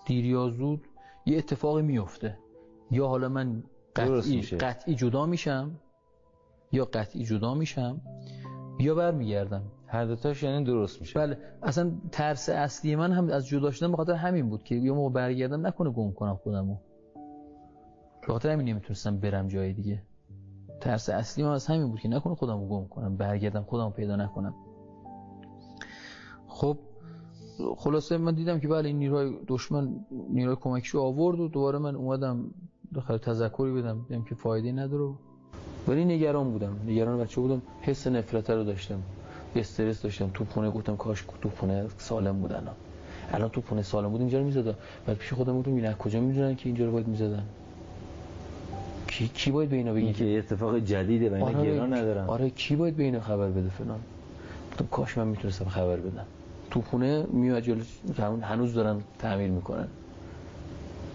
دیر یا زود یه اتفاقی میفته، یا حالا من قطعی جدا میشم یا برمیگردم. هر دوتاش یعنی درست میشه. بله اصلا ترس اصلی من هم از جدا شدن به خاطر همین بود که یا موقع برگردم نکنه گم کنم خودمو. به خاطر همین نمیتونستم برم جای دیگه. ترس اصلی من از همین بود که نکنه خودمو گم کنم، برگردم خودمو پیدا نکنم. خب خلاصه من دیدم که بله این نیروی دشمن نیروی کمکیشو آورد و دوباره من اومدم داخل تذکری بدم دیدم که فایده نداره، ولی نگران بودم، نگران بچه بودم، حس نفرت رو داشتم، استرس داشتم. تو خونه گفتم کاش تو خونه سالم بودن، الان تو خونه سالم بود اینجا رو میزدن. بعد پیش خودم گفتم اینا کجا میدونن که اینجا رو باید میزدن؟ کی باید به اینا بگه که اتفاق جدیده و اینا گران ندارن؟ آره کی باید به اینا خبر بده فلان. گفتم کاش من میتونستم خبر بدم. تو خونه میاد جلو هنوز دارن تعمیر میکنن،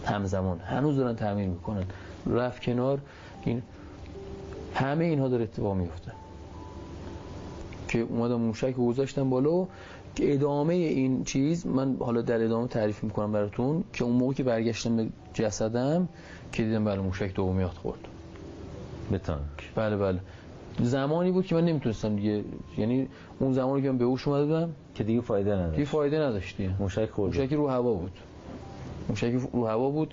همزمان هنوز دارن تعمیر میکنن. رفت کنار، این همه اینها داره اتفاق میفته که اومدم موشک رو گذاشتم بالا که ادامه این چیز من حالا در ادامه تعریف میکنم براتون که اون موقع که برگشتم به جسدم که دیدم بله موشک دومیات خورد به تانک. بله زمانی بود که من نمیتونستم دیگه، یعنی اون زمانی که من به هوش اومده بودم که دیگه فایده نداشت. موشک خورد. موشک رو هوا بود.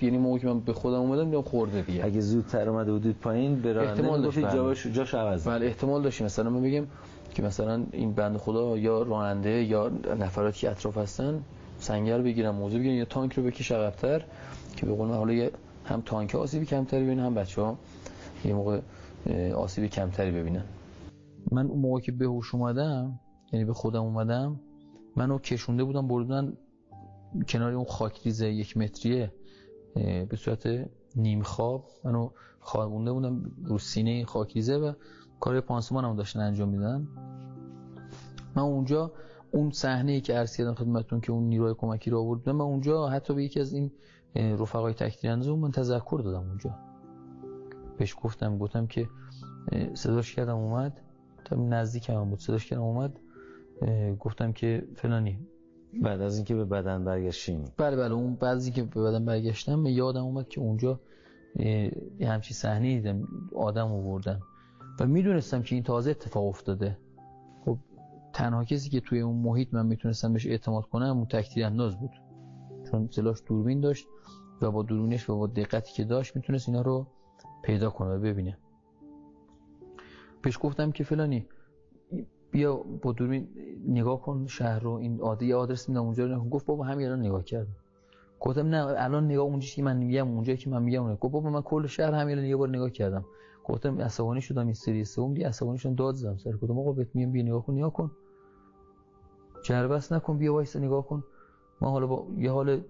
یعنی موقعی که من به خودم اومدم دیدم خورده دیگه. اگه زودتر اومده بودید پایین به راننده میگفتید جاش عوض. بله احتمال داشت مثلا من بگم که مثلا این بنده خدا یا راننده یا نفراتی که اطراف هستن سنگر بگیرن، موضوع بگیرن یا تانک رو بکش عقب‌تر که به قول من حالا هم تانک آسیبی کمتری ببینن هم بچه‌ها یه موقع آسیب کمتری ببینن. من اون موقع که به هوش اومدم، یعنی به خودم اومدم، منو کشونده بودن بردن کنار اون خاکریز 1 متریه به صورت نیم خواب، منو خوابونده بودن رو سینه خاکریزه و کار پانسمانم داشتن انجام میدن. من اونجا اون صحنه‌ای که عرض کردم خدمتتون که اون نیروی کمکی رو آوردن، من اونجا حتی به یکی از این رفقای تک‌تیرانداز من تذکر دادم. اونجا بهش گفتم که صداش کردم اومد، تا نزدیکم بود، صداش کردم اومد، گفتم که فلانی. بعد از اینکه به بدن برگشتیم، بله اون بعد از اینکه به بدن برگشتم یادم اومد که اونجا همچین صحنه‌ای دیدم، آدم آوردن و میدونستم که این تازه اتفاق افتاده. خب تنها کسی که توی اون محیط من میتونستم بهش اعتماد کنم اون تک‌تیرانداز بود، چون سلاح دوربین داشت و با دوربینش و با دقتی که داشت میتونست اینا رو پیدا کنه و ببینه. بهش گفتم که فلانی بیا با دوربین نگاه کن شهر رو، این آدرس میدم اونجا رو. گفت بابا همین الان نگاه کردم. گفتم نه الان نگاه اونجایی که من میگم، اونجایی که من میگم. گفت بابا من کل شهر همین الان یه بار نگاه کردم. گفتم عصبانی شدم، این سری سوم دی عصبانی شدم، داد زدم سر. گفتم آقا بهت میگم بیا نگاه کن جربس نکن، بیا وایس نگاه کن. من حالا با یه حال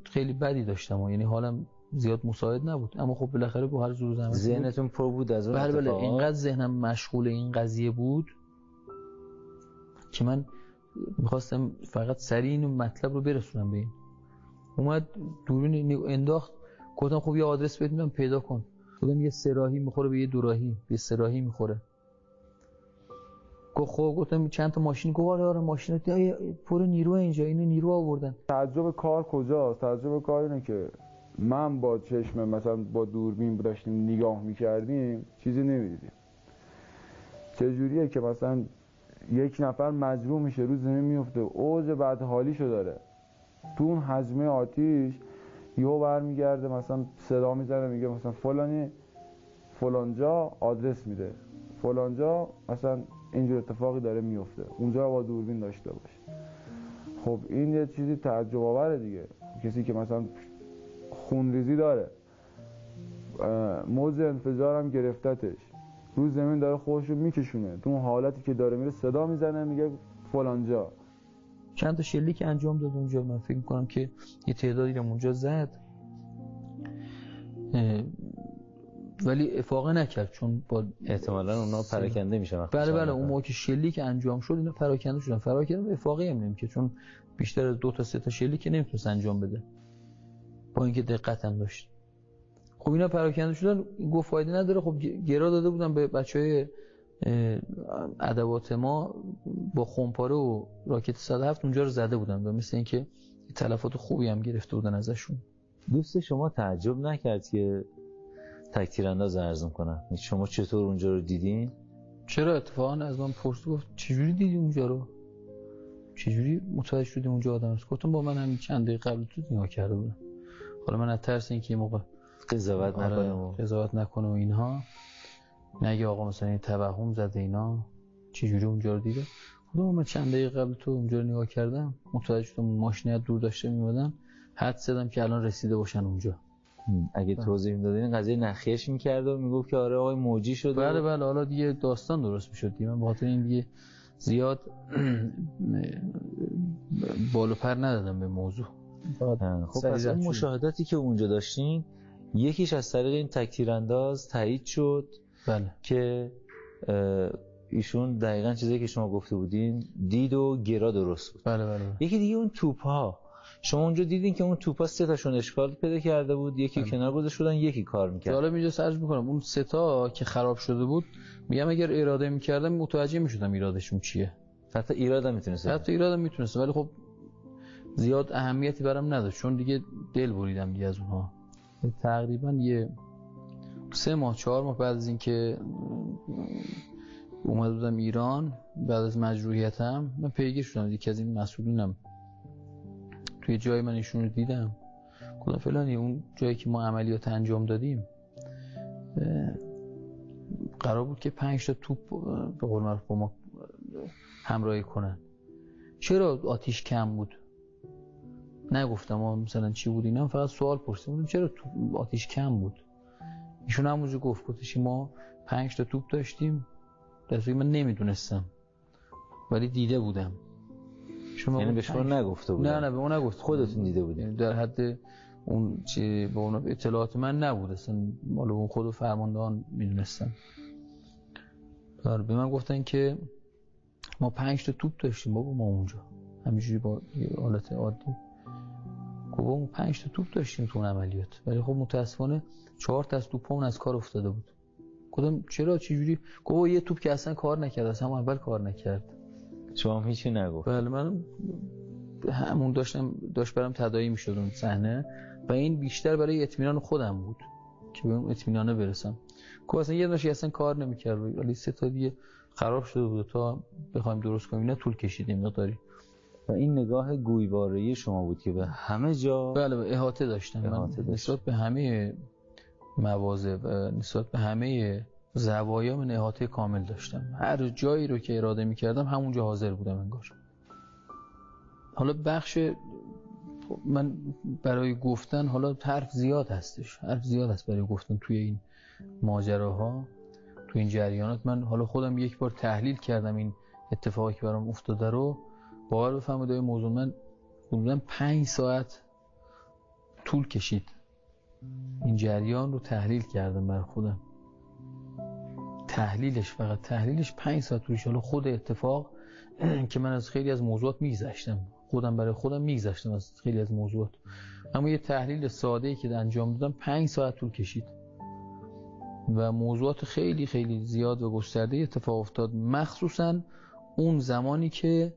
خیلی بدی داشتم، یعنی حالم زیاد مساعد نبود، اما خب بالاخره با هر زور زحمت ذهنتون پر بود از اون اتفاقات. بله اینقدر ذهنم مشغول این قضیه بود که من میخواستم فقط سریع این مطلب رو برسونم به این. اومد دوربین انداخت، گفتم خب یه آدرس بهت میدم پیدا کن. گفتم یه سراحی میخوره به یه دوراهی، به سراحی میخوره. خب گفتم چند تا ماشین؟ گفت آره ماشینا پر نیرو اینجا، اینو نیرو آوردن. تعجب کار کجاست؟ تعجب کار اینه که من با چشم مثلا با دوربین داشتیم نگاه میکردیم چیزی نمیدیدیم. چجوریه که مثلا یک نفر مجروح میشه رو زمین میفته، اوج بدحالیشو داره، تو اون حجمه آتیش یهو برمیگرده مثلا صدا میزنه میگه مثلا فلانی فلانجا آدرس میده، فلانجا مثلا اینجور اتفاقی داره میفته، اونجا با دوربین داشته باشه. خب این یه چیزی تعجب آوره دیگه. کسی که مثلا خونریزی داره، موج انفجار هم گرفتتش، رو زمین داره خودشو میکشونه، تو اون حالتی که داره میره صدا میزنه میگه فلانجا. چند تا شلیک انجام داد اونجا، من فکر میکنم که یه تعدادی رو اونجا زد ولی افاقه نکرد، چون با احتمالاً اونا پراکنده میشن. بله اون موقع که شلیک انجام شد اینا پراکنده شدن. فرار کردن افاقه هم که چون بیشتر از 2 تا 3 تا شلیک نمیتونست انجام بده با اینکه دقت هم داشت. خب اینا پراکنده شدن، گفت فایده نداره. خب گرا داده بودن به بچهای ادوات ما با خمپاره و راکت 107 اونجا رو زده بودن و مثل اینکه تلفات خوبی هم گرفته بودن ازشون. دوست شما تعجب نکرد که تک‌تیرانداز ارزم کنم؟ شما چطور اونجا رو دیدین؟ چرا اتفاقا از من پرسید، گفت چجوری دیدی اونجا رو؟ چجوری متوجه شدی اونجا آدم هست؟ گفتم با من همین چند دقیقه قبل تو نگاه کرده بودم. حالا من از ترس اینکه یه موقع قضاوت نکنه و اینها نگه آقا مثلا این توهم زده اینا چجوری اونجا رو دیده. خودم من چند دقیقه قبل تو اونجا رو نگاه کردم، متوجه شدم ماشینات دور داشته میمدن، حد زدم که الان رسیده باشن اونجا. اگه توضیح میدادین قضیه نخیش میکرد و میگفت که آره آقای موجی شده. بله بله، حالا دیگه داستان درست میشد دیگه. من بخاطر این دیگه زیاد بالو پر ندادم به موضوع. خب از اون مشاهداتی که اونجا داشتین یکیش از طریق این تک‌تیرانداز تایید شد. بله. که ایشون دقیقاً چیزی که شما گفته بودین دید و گرا درست بود. بله بله. یکی دیگه اون توپ‌ها، شما اونجا دیدین که اون توپ‌ها 3 تاشون اشکال پیدا کرده بود، یکی کنار گذاشته بودن، یکی کار می‌کرد. حالا اینجا سرچ می‌کنم اون 3 تا که خراب شده بود، میگم اگر اراده می‌کردم متوجه می‌شدم ایرادشون چیه. حتی ایرادم میتونست. ولی خب زیاد اهمیتی برام نداشت چون دیگه دل بریدم دیگه از اونها. تقریبا یه 3 ماه 4 ماه بعد از اینکه اومده بودم ایران، بعد از مجروحیتم من پیگیر شدم. یکی از این مسئولینم توی جای من ایشون رو دیدم، گفتم فلانی اون جایی که ما عملیات انجام دادیم قرار بود که 5 تا توپ به قول معروف با ما همراهی کنن، چرا آتیش کم بود؟ نگفتم مثلا چی بود اینا، فقط سوال پرسیدم چرا آتیش کم بود. ایشون همونجا گفتش ما 5 تا توپ داشتیم، درسته من نمیدونستم ولی دیده بودم. یعنی به شما نگفته بودن؟ نه به اون نگفت، خودتون دیده بودین؟ در حد اون چی به اون اطلاعات من نبود اصلا، مال اون خود فرماندهان میدونستم. به من گفتن که ما 5 تا توپ داشتیم بابا ما اونجا، همینجوری با حالت عادی. گفتم 5 تا توپ داشتیم تو اون عملیات، ولی خب متاسفانه 4 تا از توپامون از کار افتاده بود. گفتم چرا چجوری؟ گفت یه توپ که اصلا کار نکرد، اصلا اول کار نکرد. شما هم هیچی نگفت؟ بله من همون داشت برام تداعی میشد اون صحنه و این بیشتر برای اطمینان خودم بود که به اون اطمینانه برسم. گفت اصلا یه دونشی اصلا کار نمیکرد ولی 3 تا دیگه خراب شده بود تا بخوایم درست کنیم. اینا طول کشیدیم مقداری. و این نگاه گویواره‌ای شما بود که به همه جا بله احاطه داشتم. من نسبت به همه مواضع و نسبت به همه زوایا من احاطه کامل داشتم. هر جایی رو که اراده می‌کردم همونجا حاضر بودم انگار. حالا بخش من برای گفتن حالا حرف زیاد هست برای گفتن توی این ماجراها، توی این جریانات. من حالا خودم یک بار تحلیل کردم این اتفاقی که برام افتاده رو. باور بفرمایید این موضوع من حدوداً 5 ساعت طول کشید این جریان رو تحلیل کردم برای خودم. فقط تحلیلش 5 ساعت طولش. حالا خود اتفاق که من از خیلی از موضوعات میگذشتم، برای خودم میگذشتم از خیلی از موضوعات، اما یه تحلیل ساده‌ای که انجام دادم 5 ساعت طول کشید و موضوعات خیلی خیلی زیاد و گسترده اتفاق افتاد، مخصوصاً اون زمانی که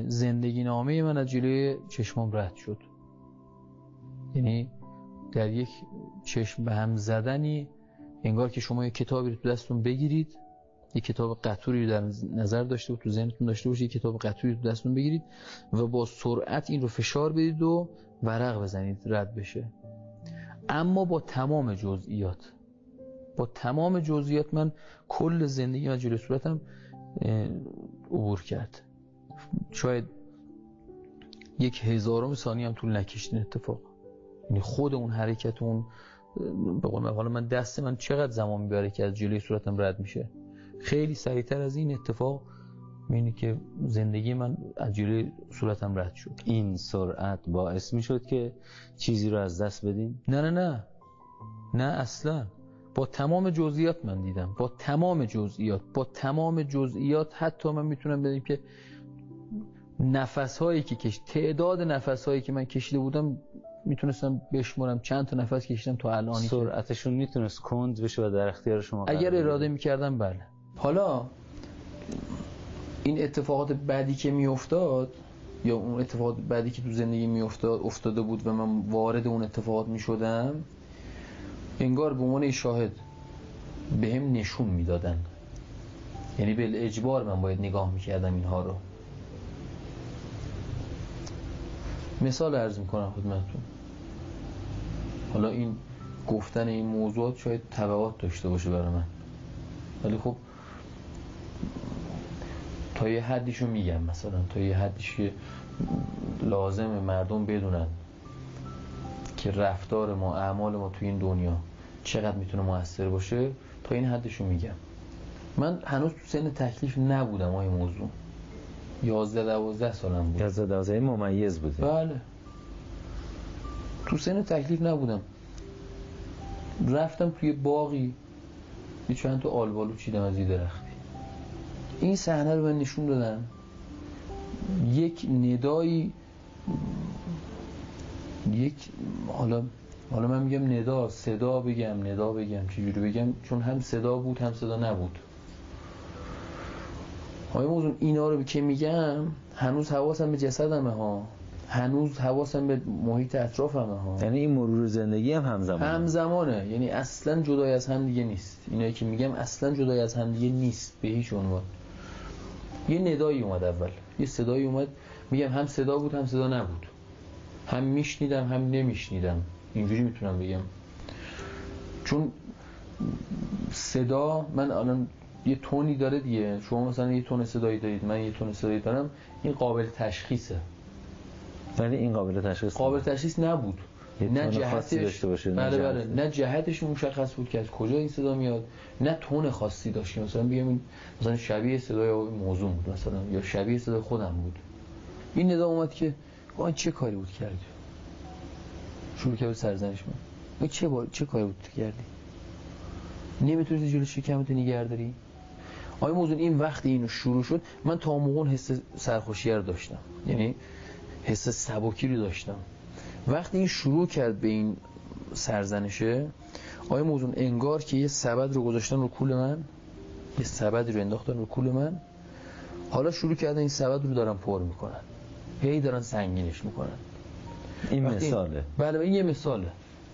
زندگی نامه من از جلوی چشمام رد شد. یعنی در یک چشم به هم زدنی انگار که شما یک کتابی رو تو دستتون بگیرید، یک کتاب قطوری رو در نظر داشته و تو ذهنتون داشته باشید، یک کتاب قطوری رو تو دستتون بگیرید و با سرعت این رو فشار بدید و ورق بزنید رد بشه. اما با تمام جزئیات من کل زندگی از جلوی صورتم عبور کرد. شاید 1/1000 ثانیه هم طول نکشید این اتفاق. یعنی خود اون حرکت اون به قول حالا من دست من چقدر زمان میبره که از جلوی صورتم رد میشه، خیلی سریعتر از این اتفاق می‌بینی که زندگی من از جلوی صورتم رد شد. این سرعت باعث میشد که چیزی رو از دست بدین؟ نه اصلا. با تمام جزئیات من دیدم، با تمام جزئیات. حتی من میتونم بگم که نفس‌هایی که تعداد نفس‌هایی که من کشیده بودم میتونستم بشمارم چند تا نفس کشیدم تا الان. سرعتشون میتونست کند بشه و در اختیار شما اگر اراده میکردم. بله. حالا این اتفاقات بعدی که میافتاد یا اون اتفاقات بعدی که تو زندگی افتاده بود و من وارد اون اتفاقات میشدم، انگار به عنوان شاهد بهم نشون میدادن. یعنی به اجبار من باید نگاه میکردم اینها رو. مثال عرض میکنم خدمتتون. حالا این گفتن این موضوعات شاید تبعات داشته باشه برای من، ولی خب تا یه حدیشو میگم، مثلا تا یه حدیش که لازم مردم بدونن که رفتار ما، اعمال ما توی این دنیا چقدر میتونه موثر باشه، تا این حدشو میگم. من هنوز تو سن تکلیف نبودم این موضوع. 11-12 سالم بود. 11-12 ممیز بودی؟ بله. تو سن تکلیف نبودم. رفتم توی باغی، یه چند تا آلبالو چیدم از یه درختی. این صحنه رو من نشون دادم. یک ندایی، حالا من میگم ندا، صدا بگم چجوری بگم، چون هم صدا بود هم صدا نبود. آقای موضوع اینا رو که میگم هنوز حواسم به جسدمه ها، هنوز حواسم به محیط اطرافمه ها. یعنی این مرور زندگی هم همزمانه، یعنی اصلا جدای از هم دیگه نیست. اینایی که میگم اصلا جدای از هم دیگه نیست به هیچ عنوان. یه ندایی اومد اول، یه صدایی اومد، میگم هم صدا بود هم صدا نبود، هم میشنیدم هم نمیشنیدم، اینجوری میتونم بگم. چون صدا، من الان یه تونی داره دیگه، شما مثلا یه تون صدایی دارید، من یه تون صدایی دارم، این قابل تشخیصه. ولی این قابل تشخیص نبود. نه جهتش داشته باشه، بله نه جهتش مشخص بود که از کجا این صدا میاد، نه تون خاصی داشت. مثلا بگم این مثلا شبیه صدای موضوع بود مثلا، یا شبیه صدای خودم بود. این ندا اومد که آن چه کاری بود کردی؟ شروع کرد سرزنش من. چه کاری بود کردی؟ نمیتونی جلوی شکمت نگه داری؟ آیا موضوع این وقتی اینو شروع شد، من تا موقع حس سرخوشی رو داشتم، یعنی حس سبکی رو داشتم. وقتی این شروع کرد به این سرزنشه، آیا موضوع انگار که یه سبد رو گذاشتن رو کول من، یه سبد رو انداختن رو کول من، حالا شروع کردن این سبد رو دارن پر میکنن، هی دارن سنگینش میکنن. این مثاله. بله این یه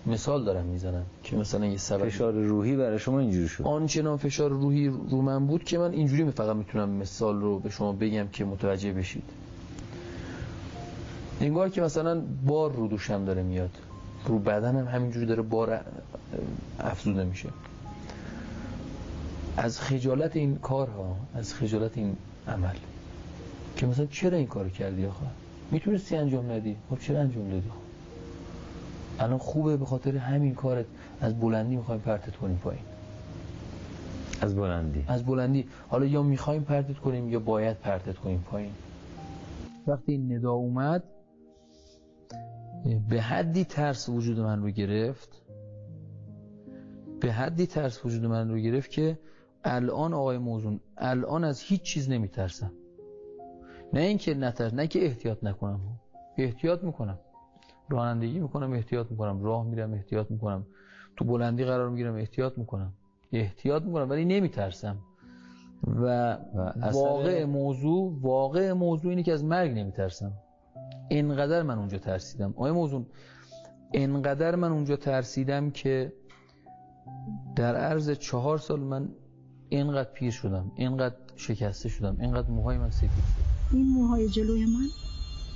مثال دارم میزنم که مثلا یه سبب فشار روحی برای شما اینجوری شد. آنچنان فشار روحی رو من بود که من اینجوری فقط میتونم مثال رو به شما بگم که متوجه بشید. انگار که مثلا بار رو دوشم داره میاد، رو بدنم همینجوری داره بار افزوده میشه. از خجالت این کارها، از خجالت این عمل، که مثلا چرا این کارو کردی آخه؟ میتونستی انجام ندی، خب چرا انجام دادی؟ الان خوبه به خاطر همین کارت از بلندی میخوایم پرتت کنیم پایین. از بلندی حالا یا میخوایم پرتت کنیم یا باید پرتت کنیم پایین. وقتی این ندا اومد، به حدی ترس وجود من رو گرفت که الان آقای موزون، الان از هیچ چیز نمیترسم. نه اینکه نترس، نه که احتیاط نکنم، احتیاط میکنم، رانندگی میکنم احتیاط میکنم، راه میرم احتیاط میکنم، تو بلندی قرار میگیرم احتیاط میکنم، ولی نمیترسم. و واقع موضوع اینه که از مرگ نمیترسم. اینقدر من اونجا ترسیدم آقای موضوع، اینقدر من اونجا ترسیدم که در عرض 4 سال من اینقدر پیر شدم، اینقدر شکسته شدم، اینقدر موهای من سفید شد. این موهای جلوی من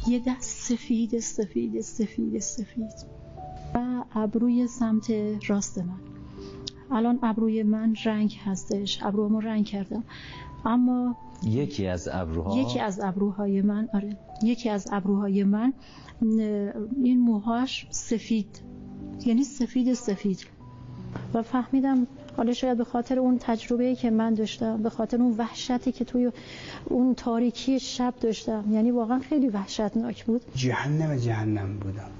یه دست سفید و ابروی سمت راست من. الان ابروی من رنگ هستش، ابروامو رنگ کردم، اما یکی از ابروهای من این موهاش سفید، یعنی سفید. و فهمیدم حالا شاید به خاطر اون تجربه‌ای که من داشتم، به خاطر اون وحشتی که توی اون تاریکی شب داشتم، یعنی واقعا خیلی وحشتناک بود. جهنم بودم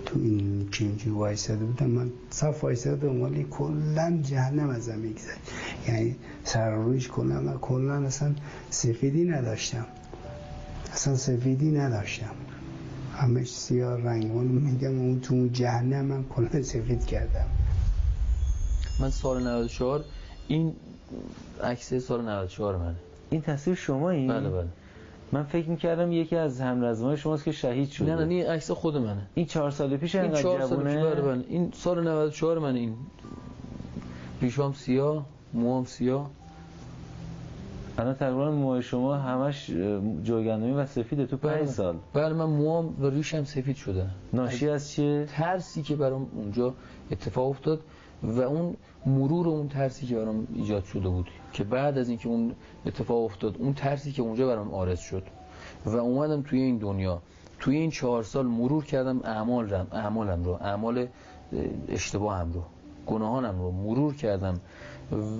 تو این که اینجور وایساده بودم، من صف وایساده بودم ولی کلا جهنم ازم میگذشت، یعنی سر رویش کلا اصلا سفیدی نداشتم، همش سیاه رنگ. میگم اون تو جهنم من کلا سفید کردم. من سال 94 این عکس سال 94 منه. این تصویر شمایی؟ بله. من فکر می‌کردم یکی از همرزمای شماست که شهید شده. نه این عکس خود منه. این 4 سال پیش انقدر جوونه؟ بله. این سال 94 منه. این پیشوام سیاه، موام سیاه. الان تقریبا موهای شما همش جوگندمی و سفیده تو 5 سال. بله من موام و ریشم سفید شده. ناشی از چیه؟ ترسی که برام اونجا اتفاق افتاد و اون مرور اون ترسی که برام ایجاد شده بود، که بعد از اینکه اون اتفاق افتاد، اون ترسی که اونجا برام عارض شد و اومدم توی این دنیا، توی این 4 سال مرور کردم اعمالم رو، اعمال اشتباهم رو، گناهانم رو مرور کردم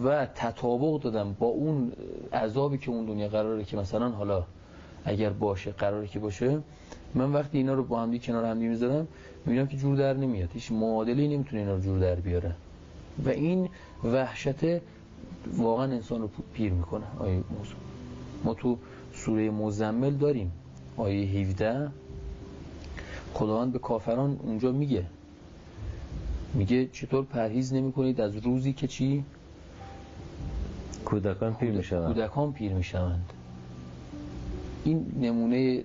و تطابق دادم با اون عذابی که اون دنیا قراره که مثلا حالا اگر باشه قراره که باشه. من وقتی اینا رو با هم کنار هم میذارم میبینم که جور در نمیاد، هیچ معادلی نمیتونه اینا رو جور در بیاره و این وحشت واقعا انسان رو پیر میکنه. آیه موسی ما تو سوره مزمل داریم آیه 17 خداوند به کافران اونجا میگه چطور پرهیز نمی‌کنید از روزی که چی؟ کودکان پیر میشوند. این نمونه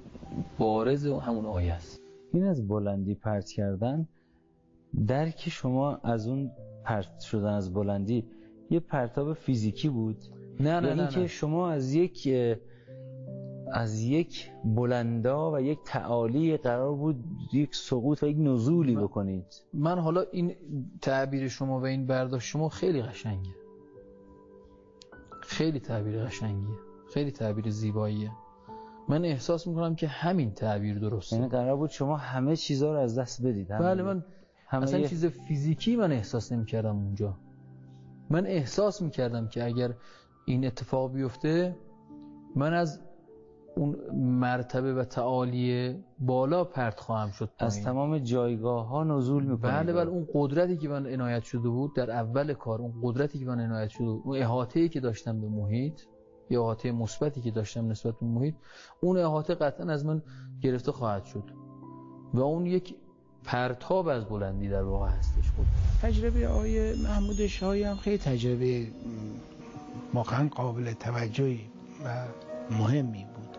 بارز همون آیه است. این از بلندی پرت کردن، درک شما از اون پرت شدن از بلندی یه پرتاب فیزیکی بود؟ نه که شما از یک بلندا و یک تعالی قرار بود یک سقوط و یک نزولی بکنید. من حالا این تعبیر شما و این برداشت شما خیلی قشنگه، خیلی تعبیر قشنگیه، خیلی تعبیر زیباییه. من احساس میکنم که همین تعبیر درسته. یعنی قرار بود شما همه چیزا رو از دست بدید. بله، من اصلا چیز فیزیکی من احساس نمیکردم اونجا. من احساس میکردم که اگر این اتفاق بیفته من از اون مرتبه و تعالی بالا پرت خواهم شد، از تمام جایگاه ها نزول میکنم. بله اون قدرتی که من عنایت شده بود در اول کار، اون قدرتی که من عنایت شده بود، اون احاطه‌ای که داشتم به محیط، یا احاطه مثبتی که داشتم نسبت به محیط، اون احاطه قطعا از من گرفته خواهد شد و اون یک پرتاب از بلندی در واقع هستش. خود تجربه آقای محمود شاهی هم خیلی تجربه واقعا قابل توجهی و مهمی بود.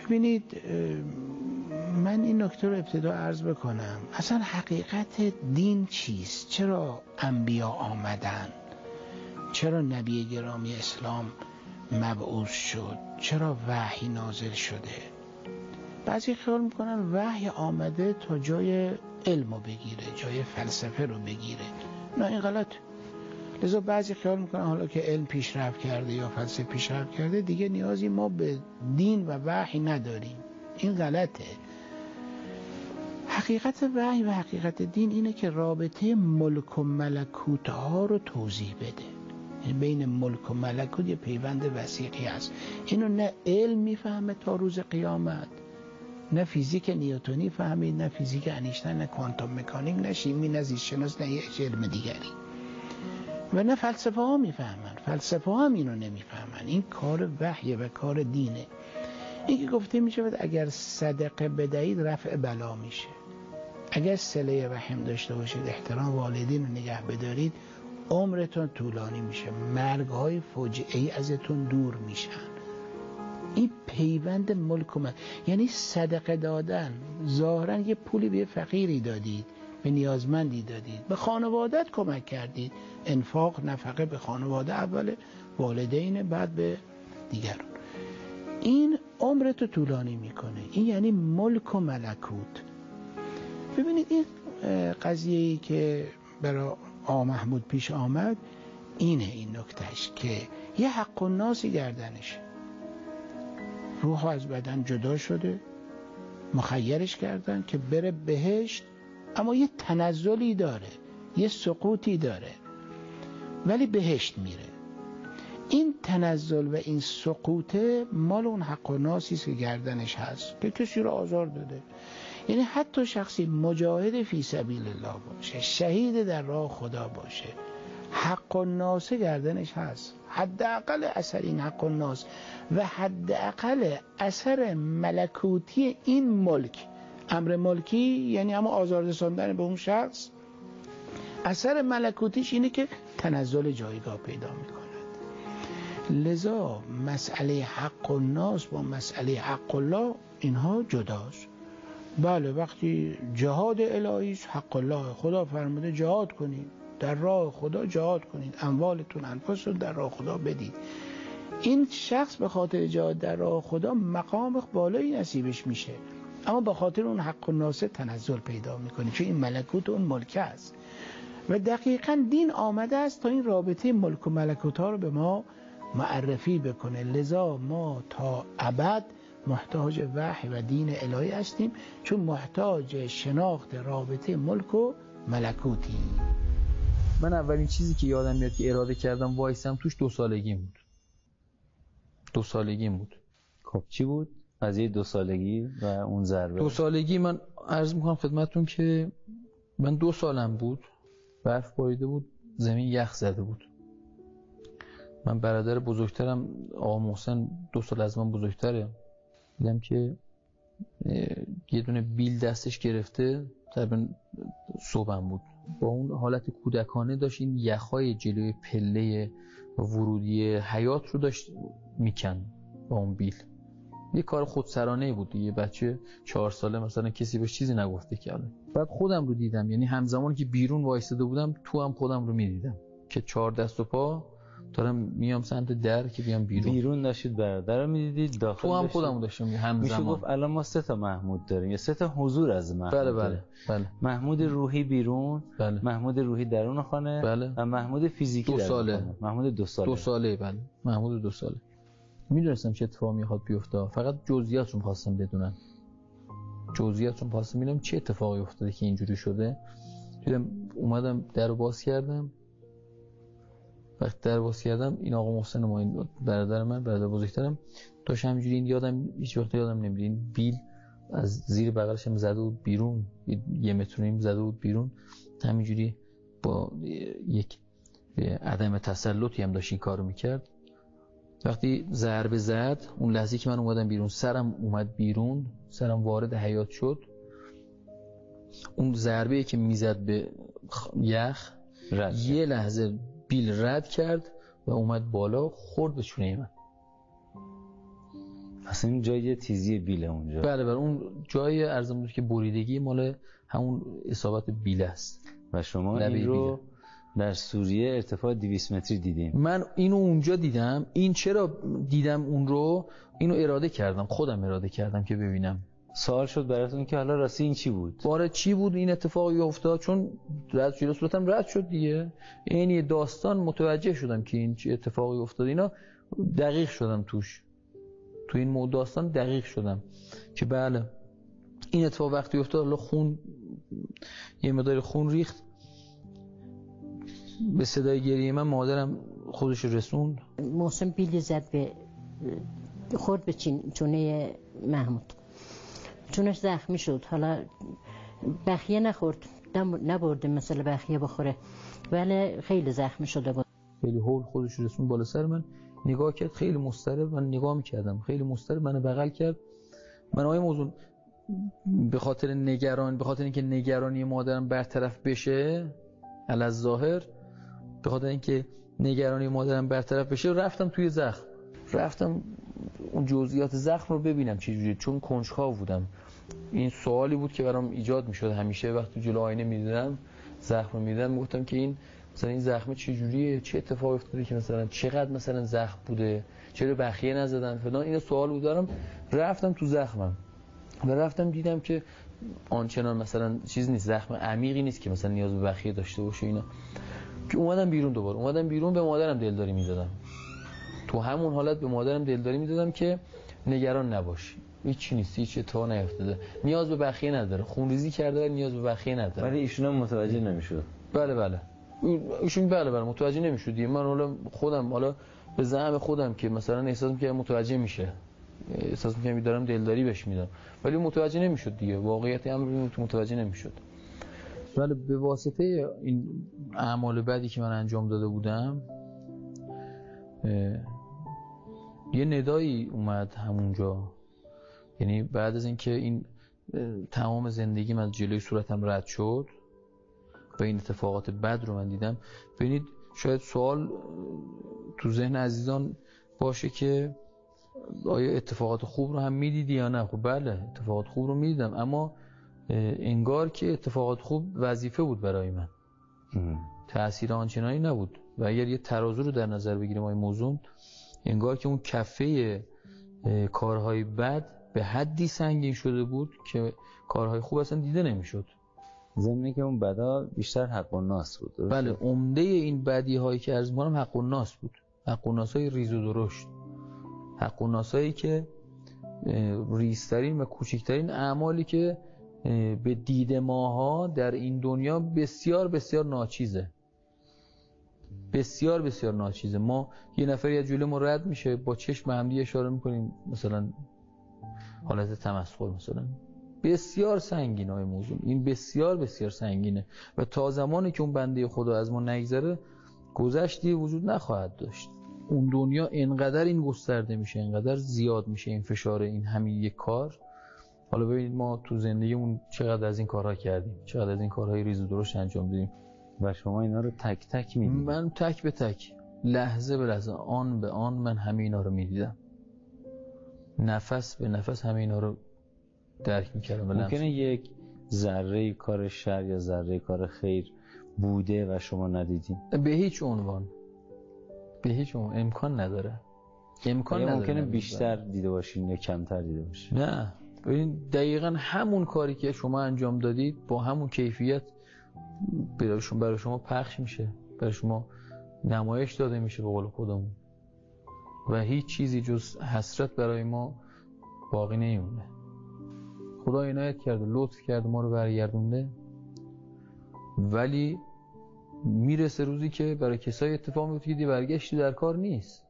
ببینید من این نکته رو ابتدا عرض بکنم، اصلا حقیقت دین چیست؟ چرا انبیا آمدن؟ چرا نبی گرامی اسلام مبعوث شد؟ چرا وحی نازل شده؟ بعضی خیال میکنن وحی آمده تا جای علم رو بگیره، جای فلسفه رو بگیره. نه، این غلط. لذا بعضی خیال میکنن حالا که علم پیشرفت کرده یا فلسفه پیشرفت کرده دیگه نیازی ما به دین و وحی نداریم. این غلطه. حقیقت وحی و حقیقت دین اینه که رابطه ملک و ملکوت ها رو توضیح بده. یعنی بین ملک و ملکوت یه پیوند وثیقی هست. اینو نه علم میفهمه تا روز قیامت، نه فیزیک نیوتنی فهمید، نه فیزیک انیشتین، نه کوانتوم مکانیک، نه شیمی، نه زیست شناس، نه هیچ علم دیگری، و نه فلسفه ها میفهمن. فلسفه ها هم اینو نمیفهمن. این کار وحیه و کار دینه. این که گفته میشه اگر صدقه بدهید رفع بلا میشه، اگر صله رحم داشته باشید، احترام والدین رو نگه بدارید، عمرتون طولانی میشه، مرگ‌های فاجعه‌ای ازتون دور میشن. این پیوند ملک و یعنی صدقه دادن، ظاهرا یه پولی به فقیری دادید، به نیازمندی دادید، به خانوادت کمک کردید. انفاق، نفقه به خانواده، اول والدین، بعد به دیگران. این عمرتو طولانی میکنه. این یعنی ملک و ملکوت. ببینید این قضیه‌ای که برای آقا محمود پیش آمد اینه، این نکتهش که یه حق الناسی گردنشه، روح از بدن جدا شده، مخیرش کردن که بره بهشت، اما یه تنزلی داره، یه سقوطی داره، ولی بهشت میره. این تنزل و این سقوطه مال اون حق الناسی است که گردنش هست، که کسی رو آزار داده. یعنی حتی شخصی مجاهد فی سبیل الله باشه، شهید در راه خدا باشه، حق الناس گردنش هست. حداقل اثر این حق الناس و حداقل اثر ملکوتی این ملک، امر ملکی یعنی اما آزار رساندن به اون شخص، اثر ملکوتیش اینه که تنزل جایگاه پیدا میکنه. لذا مسئله حق الناس با مسئله حق الله اینها جداست. بله، وقتی جهاد الهی است، حق الله، خدا فرموده جهاد کنید، در راه خدا جهاد کنید، اموالتون انفستون در راه خدا بدید. این شخص به خاطر جهاد در راه خدا مقام بالایی نصیبش میشه، اما به خاطر اون حق الناس تنزل پیدا میکنه، چون این ملکوت اون ملک است. و دقیقاً دین آمده است تا این رابطه ملک و ملکوت ها رو به ما معرفی بکنه. لذا ما تا ابد محتاج وحی و دین الهی هستیم، چون محتاج شناخت رابطه ملک و ملکوتیم. من اولین چیزی که یادم میاد که اراده کردم وایسم توش 2 سالگیم بود. 2 سالگیم بود. خب چی بود؟ قضیه 2 سالگی و اون ضربه. 2 سالگی من عرض میکنم خدمتتون که من 2 سالم بود، برف باریده بود، زمین یخ زده بود. من برادر بزرگترم آقا محسن 2 سال از من بزرگتره، دیدم که یه دونه بیل دستش گرفته، تقریبا صبحم بود، با اون حالت کودکانه داشت این یخهای جلوی پله ورودی حیاط رو داشت میکن با اون بیل. یه کار خودسرانه بود دیگه، بچه 4 ساله مثلا کسی بهش چیزی نگفته که الان. بعد خودم رو دیدم، یعنی همزمان که بیرون وایساده بودم تو هم خودم رو میدیدم که 4 دست و پا دارم میام سمت در که بیام بیرون. بیرون داشتید برادر رو میدیدید، داخل تو هم خودم داشتم همزمان. میشه گفت الان ما 3 تا محمود داریم یا 3 تا حضور از محمود. بله. محمود روحی بیرون، بله. محمود روحی درون خانه، بله. و محمود فیزیکی 2 ساله. محمود 2 ساله. 2 ساله بله. محمود 2 ساله. میدونستم چه اتفاقی میخواد بیفته، فقط جزئیاتش رو خواستم بدونم. جزئیاتش رو خواستم ببینم چه اتفاقی افتاده که اینجوری شده. دیدم اومدم درو باز کردم. وقتی در باز کردم این آقا محسن ما، این برادر من، برادر بزرگترم، داشت همینجوری، این یادم هیچ وقت یادم نمیاد، این بیل از زیر بغلش هم زده بود بیرون، 1 متر و نیم زده بود بیرون، همینجوری با یک عدم تسلطی هم داشت این کارو میکرد. وقتی ضربه زد، اون لحظه که من اومدم بیرون، سرم اومد بیرون، سرم وارد حیاط شد، اون ضربه‌ای که میزد به یخ یه لحظه بیل رد کرد و اومد بالا، خورد به چونه من. اصلا این جای تیزی بیله اونجا. بله اون جای ارزم بود که بریدگی مال همون اصابت بیله است. و شما این رو در سوریه ارتفاع 200 متری دیدین؟ من اینو اونجا دیدم. این چرا دیدم اون رو؟ اینو اراده کردم، خودم اراده کردم که ببینم. سوال شد براتون که حالا راستی این چی بود؟ باره چی بود این اتفاقی افتاد؟ چون رد جلو صورتم رد شد دیگه. این داستان متوجه شدم که این چه اتفاقی افتاد. اینا دقیق شدم توش. تو این موضوع داستان دقیق شدم که بله این اتفاق وقتی افتاد، حالا خون، یه مقدار خون ریخت. به صدای گریه من مادرم خودش رسوند. محسن بیلی زد به خورد به چونه محمود، چونش زخمی شد. حالا بخیه نخورد، نبرده مثل بخیه بخوره، ولی خیلی زخمی شده بود. خیلی هول خودش رسون بالا سر من، نگاه کرد، خیلی مضطرب. من نگاه میکردم، خیلی مضطرب منو بغل کرد. من آقای موضوع به خاطر اینکه نگرانی مادرم برطرف بشه، الظاهر به خاطر اینکه نگرانی مادرم برطرف بشه، رفتم توی زخم، رفتم اون جزئیات زخم رو ببینم چه جوریه، چون کنجکاو بودم. این سوالی بود که برام ایجاد میشد همیشه وقتی جلو آینه میدیدم زخم رو میدیدم، میگفتم که این مثلا این زخم چه جوریه، چه اتفاقی افتاده که مثلا چقدر مثلا زخم بوده، چرا بخیه نزدن فلان. این سوال بود دارم. رفتم تو زخمم و رفتم دیدم که آنچنان مثلا چیز نیست، زخم عمیقی نیست که مثلا نیاز به بخیه داشته باشه اینا. که اومدم بیرون، دوباره اومدم بیرون، به مادرم دلداری میدادم. تو همون حالت به مادرم دلداری میدادم که نگران نباش، هیچ نیست، هیچ اتفاقی نیفتاده، نیاز به بخیه نداره، خونریزی کرده ولی نیاز به بخیه نداره. ولی ایشون هم متوجه نمیشد. بله ایشون بله متوجه نمیشد. من حالا خودم حالا به زعم خودم که مثلا احساس می‌کردم متوجه میشه، احساس می‌کردم دارم دلداری بهش میدم، ولی متوجه نمیشد دیگه. واقعیت امر متوجه نمیشد. ولی به واسطه این اعمال بدی که من انجام داده بودم، یه ندایی اومد همونجا. یعنی بعد از اینکه این تمام زندگیم از جلوی صورتم رد شد و این اتفاقات بد رو من دیدم، ببینید شاید سوال تو ذهن عزیزان باشه که آیا اتفاقات خوب رو هم میدیدی یا نه؟ خب بله اتفاقات خوب رو میدیدم، اما انگار که اتفاقات خوب وظیفه بود برای من، تأثیر آنچنانی نبود. و اگر یه ترازو رو در نظر بگیریم آقای موزون، انگار که اون کفه کارهای بد به حدی سنگین شده بود که کارهای خوب اصلا دیده نمیشد. ضمن که اون بدا بیشتر حق و ناس بود. بله عمده این بدی هایی که عرض می‌کنم حق و ناس بود، حق و ناسای ریز و درشت، حق و ناسایی که ریزترین و کوچکترین اعمالی که به دید ماها در این دنیا بسیار بسیار ناچیزه، بسیار بسیار ناچیزه. ما یه نفری از جلوی ما رد میشه، با چشم همدیگه اشاره میکنیم، مثلا حالت تمسخر، مثلا بسیار سنگینه های موضوع این، بسیار بسیار سنگینه و تا زمانی که اون بنده خدا از ما نگذره گذشتی وجود نخواهد داشت. اون دنیا اینقدر این گسترده میشه، اینقدر زیاد میشه این فشار، این همین یک کار. حالا ببینید ما تو زندگیمون چقدر از این کارها کردیم، چقدر از این کارهای ریز و درشت انجام دادیم و شما اینا رو تک تک میدید. من تک به تک، لحظه به لحظه، آن به آن من همه اینا رو میدیدم، نفس به نفس همه اینا رو درک میکردم. ممکنه یک ذره کار شر یا ذره کار خیر بوده و شما ندیدین؟ به هیچ عنوان، به هیچ عنوان امکان نداره. امکان نداره. ممکنه بیشتر دیده باشین یا کمتر دیده باشین. نه، ببین دقیقاً همون کاری که شما انجام دادید با همون کیفیت برای شما پخش میشه، برای شما نمایش داده میشه به قول خودمون و هیچ چیزی جز حسرت برای ما باقی نمیمونه. خدا عنایت کرده، لطف کرده، ما رو برگردونده، ولی میرسه روزی که برای کسایی اتفاق میفته که برگشتی در کار نیست.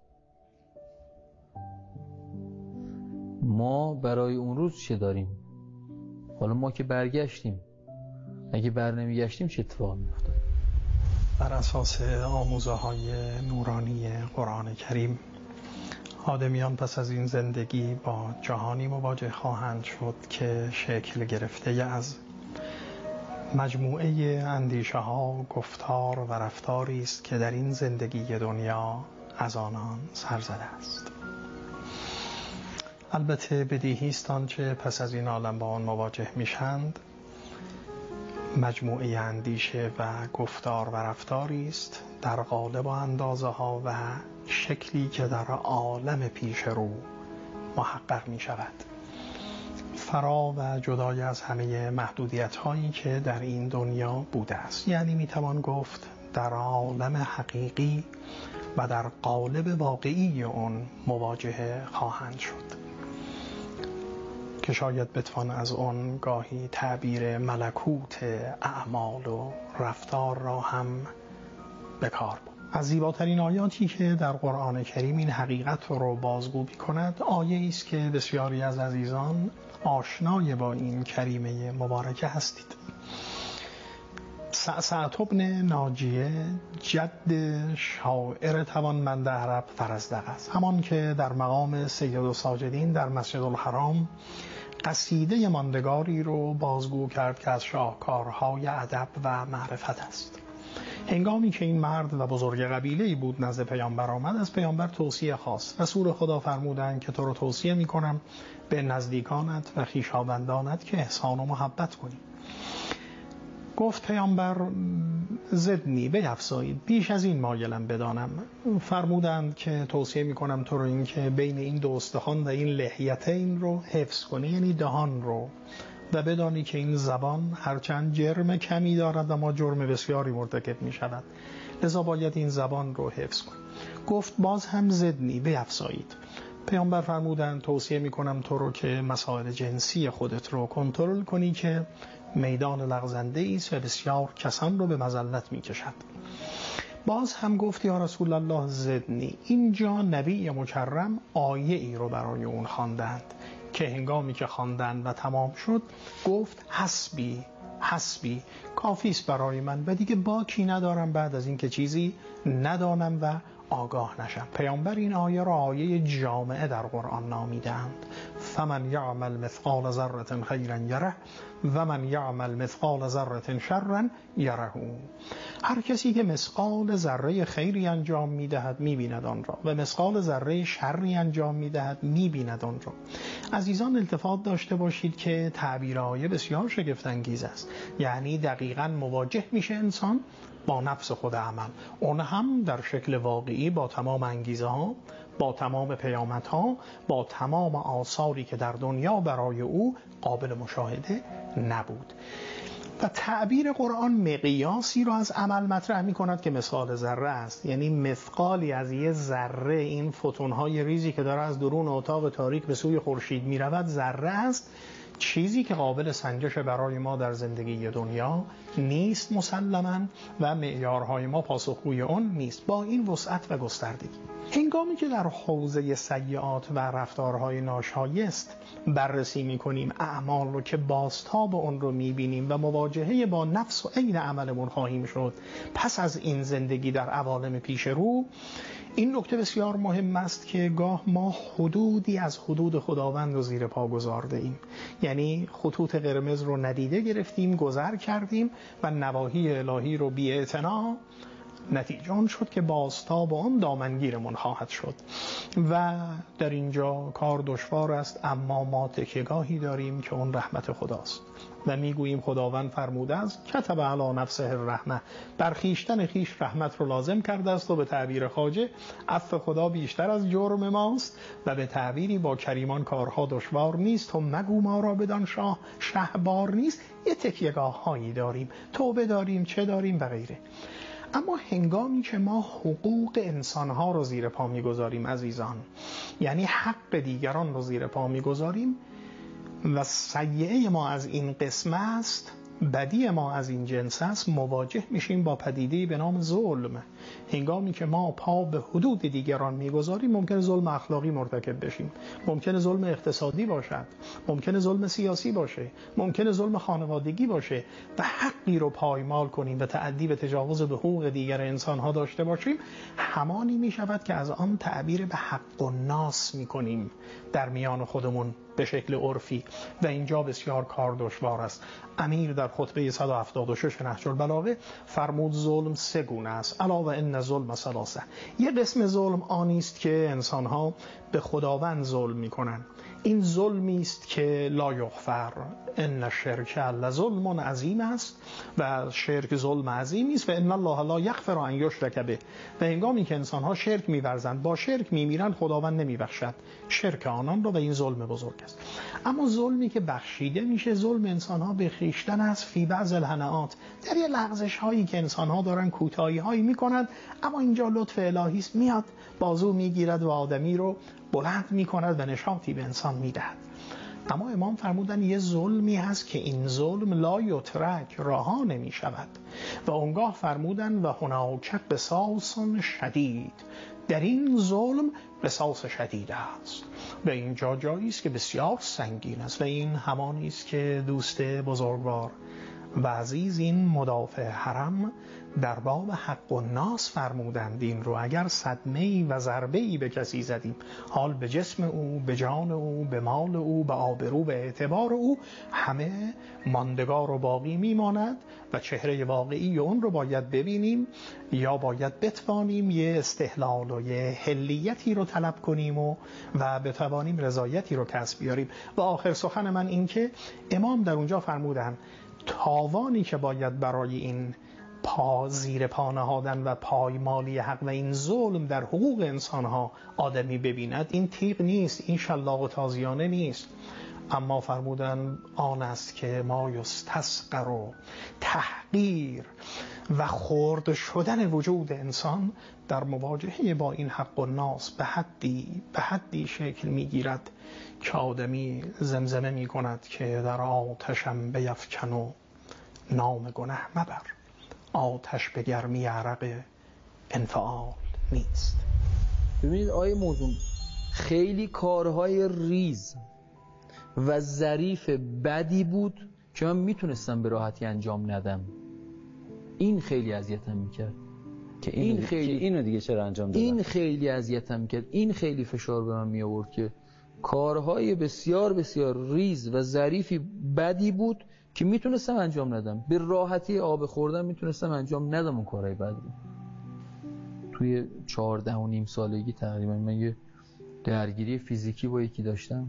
ما برای اون روز چه داریم؟ حالا ما که برگشتیم، اگه بر نمیگشتیم چه اتفاق میفته؟ بر اساس آموزه‌های نورانی قرآن کریم، آدمیان پس از این زندگی با جهانی مواجه خواهند شد که شکل گرفته از مجموعه اندیشه ها، گفتار و رفتاری است که در این زندگی دنیا از آنان سر زده است. البته بدیهی است آنچه پس از این عالم با آن مواجه میشند مجموعه اندیشه و گفتار و رفتاری است در قالب و اندازه ها و شکلی که در عالم پیش رو محقق می شود، فرا و جدای از همه محدودیت هایی که در این دنیا بوده است. یعنی می توان گفت در عالم حقیقی و در قالب واقعی اون مواجهه خواهند شد که شاید بتوان از اون گاهی تعبیر ملکوت اعمال و رفتار را هم به کار برد. از زیباترین آیاتی که در قرآن کریم این حقیقت رو بازگو می‌کند آیه‌ای است که بسیاری از عزیزان آشنای با این کریمه مبارکه هستید. سعسعة بن ناجیه جد شاعر توانمند عرب فرزدق است، همان که در مقام سید الساجدین در مسجد الحرام قصیده ماندگاری رو بازگو کرد که از شاهکارهای ادب و معرفت است. هنگامی که این مرد و بزرگ قبیله‌ای بود نزد پیامبر آمد، از پیامبر توصیه خواست. رسول خدا فرمودند که تو رو توصیه می‌کنم به نزدیکانت و خویشاوندانت که احسان و محبت کنی. گفت پیامبر زدنی، بیفزایید، بیش از این مایلم بدانم. فرمودند که توصیه می‌کنم تو رو این که بین این دو استخوان و این لحیتین رو حفظ کنی، یعنی دهان رو، و بدانی که این زبان هرچند جرم کمی دارد اما جرم بسیاری مرتکب می شود، لذا باید این زبان رو حفظ کن. گفت باز هم زدنی، بیفزایید. پیامبر فرمودند توصیه می کنم تو رو که مسائل جنسی خودت رو کنترل کنی که میدان لغزنده ایست و بسیار کسان رو به مذلت می کشد. باز هم گفت یا رسول الله زدنی. اینجا نبی مکرم آیه ای رو برای اون خواندند که هنگامی که خواندند و تمام شد گفت حسبی، حسبی، کافی است برای من و دیگه باکی ندارم بعد از این که چیزی ندانم و آگاه نشم. پیامبر این آیه را آیه جامعه در قرآن نامیدند. فمن یعمل مثقال ذره خیرا یره و من یعمل مثقال ذره شرا یره. هر کسی که مثقال ذره خیری انجام میدهد میبیند آن را و مثقال ذره شری انجام میدهد میبیند آن را. عزیزان التفات داشته باشید که تعبیر آیه بسیار شگفت انگیز است. یعنی دقیقاً مواجه میشه انسان با نفس خود عمل، اون هم در شکل واقعی با تمام انگیزه ها، با تمام پیامت ها، با تمام آثاری که در دنیا برای او قابل مشاهده نبود. و تعبیر قرآن مقیاسی رو از عمل مطرح می کند که مثال ذره است، یعنی مثقالی از یه ذره، این فوتون‌های ریزی که داره از درون اتاق تاریک به سوی خورشید می رود ذره است، چیزی که قابل سنجش برای ما در زندگی دنیا نیست مسلماً و معیارهای ما پاسخگوی اون نیست با این وسعت و گستردگی. هنگامی که در حوزه سیئات و رفتارهای ناشایست بررسی می‌کنیم اعمال رو که بازتاب اون رو می‌بینیم و مواجهه با نفس و عین عملمون خواهیم شد پس از این زندگی در عوالم پیش رو، این نکته بسیار مهم است که گاه ما حدودی از حدود خداوند رو زیر پا گذارده ایم، یعنی خطوط قرمز رو ندیده گرفتیم، گذر کردیم و نواهی الهی رو بی‌اعتنا، نتیجه آن شد که بازتاب آن دامنگیرمون خواهد شد و در اینجا کار دشوار است، اما ما تکیه‌گاهی داریم که اون رحمت خداست و میگوییم خداوند فرموده است کتب علی نفسه الرحمه، بر خویشتن خویش رحمت رو لازم کرده است و به تعبیر خواجه عفو خدا بیشتر از جرم ماست و به تعبیری با کریمان کارها دشوار نیست و مگو ما را بدان شاه شهبار نیست. یه تکیه‌گاه هایی داریم، توبه داریم، چه داریم و غیره. اما هنگامی که ما حقوق انسانها رو زیر پا میگذاریم عزیزان، یعنی حق دیگران رو زیر پا میگذاریم و سیئه ما از این قسم است، بدی ما از این جنس است، مواجه میشیم با پدیده‌ای به نام ظلم. هنگامی که ما پا به حدود دیگران میگذاریم ممکن ظلم اخلاقی مرتکب بشیم، ممکن ظلم اقتصادی باشد، ممکن ظلم سیاسی باشه، ممکن ظلم خانوادگی باشه و حقی رو پایمال کنیم و تعدی به تجاوز به حقوق دیگر انسانها داشته باشیم، همانی میشود که از آن تعبیر به حق الناس میکنیم در میان خودمون به شکل عرفی و اینجا بسیار کار دشوار است. امیر در خطبه 176 نهج البلاغه فرمود ظلم سه گونه است، علاوه ان ظلم ثلاثه. یه قسم ظلم آنی است که انسانها به خداوند ظلم میکنن، این ظلمی است که لا یغفر، ان الشرک لظلم عظیم است و شرک ظلم عظیمی است و ان الله لا یغفر ان یشرک به، و هنگامی که انسانها شرک می‌ورزند با شرک میمیرند خداوند نمیبخشد شرک آنان رو و این ظلم بزرگ است. اما ظلمی که بخشیده میشه ظلم انسانها به خویشتن است، فی بعض الهنئات، در یه لغزش هایی که انسانها دارن کوتاهی هایی میکنند، اما اینجا لطف الهی است، میاد بازو میگیرد و آدمی رو بلند میکند و نشاطی به انسان میدهد. اما امام فرمودن یه ظلمی هست که این ظلم لا یترک، رها نمی شود و اونگاه فرمودن و هناک قصاص شدید، در این ظلم قصاص شدید است و اینجا جایی است که بسیار سنگین است و این همانی است که دوست بزرگوار و عزیز این مدافع حرم در باب حق الناس فرمودند این رو اگر صدمه‌ای و ضربه‌ای به کسی زدیم، حال به جسم او، به جان او، به مال او، به آبرو، به اعتبار او، همه ماندگار و باقی میماند و چهره واقعی اون رو باید ببینیم یا باید بتوانیم یه استحلال و یه حلیتی رو طلب کنیم و بتوانیم رضایتی رو کسب بیاریم. و آخر سخن من این که امام در اونجا فرمودن تاوانی که باید برای این زیر پا نهادن و پایمالی حق و این ظلم در حقوق انسانها آدمی ببیند، این تیغ نیست، این شلاق و تازیانه نیست، اما فرمودن آن است که ما یستسقر و تحقیر و خرد شدن وجود انسان در مواجهه با این حق الناس به حدی شکل میگیرد که آدمی زمزمه می کند که در آتشم بیفکن و نام گنه مبر، آتش به گرمی عرق انفعال نیست. ببینید آیه موضوع خیلی کارهای ریز و ظریف بدی بود که من میتونستم به راحتی انجام ندم. این خیلی اذیتم میکرد که اینو دیگه چرا انجام دادم. این خیلی اذیتم میکرد، این خیلی فشار به من می آورد که کارهای بسیار بسیار ریز و ظریفی بدی بود که میتونستم انجام ندم، به راحتی آب خوردم میتونستم انجام ندم اون کارهای بد بود. توی 14.5 سالگی تقریبا من یه درگیری فیزیکی با یکی داشتم.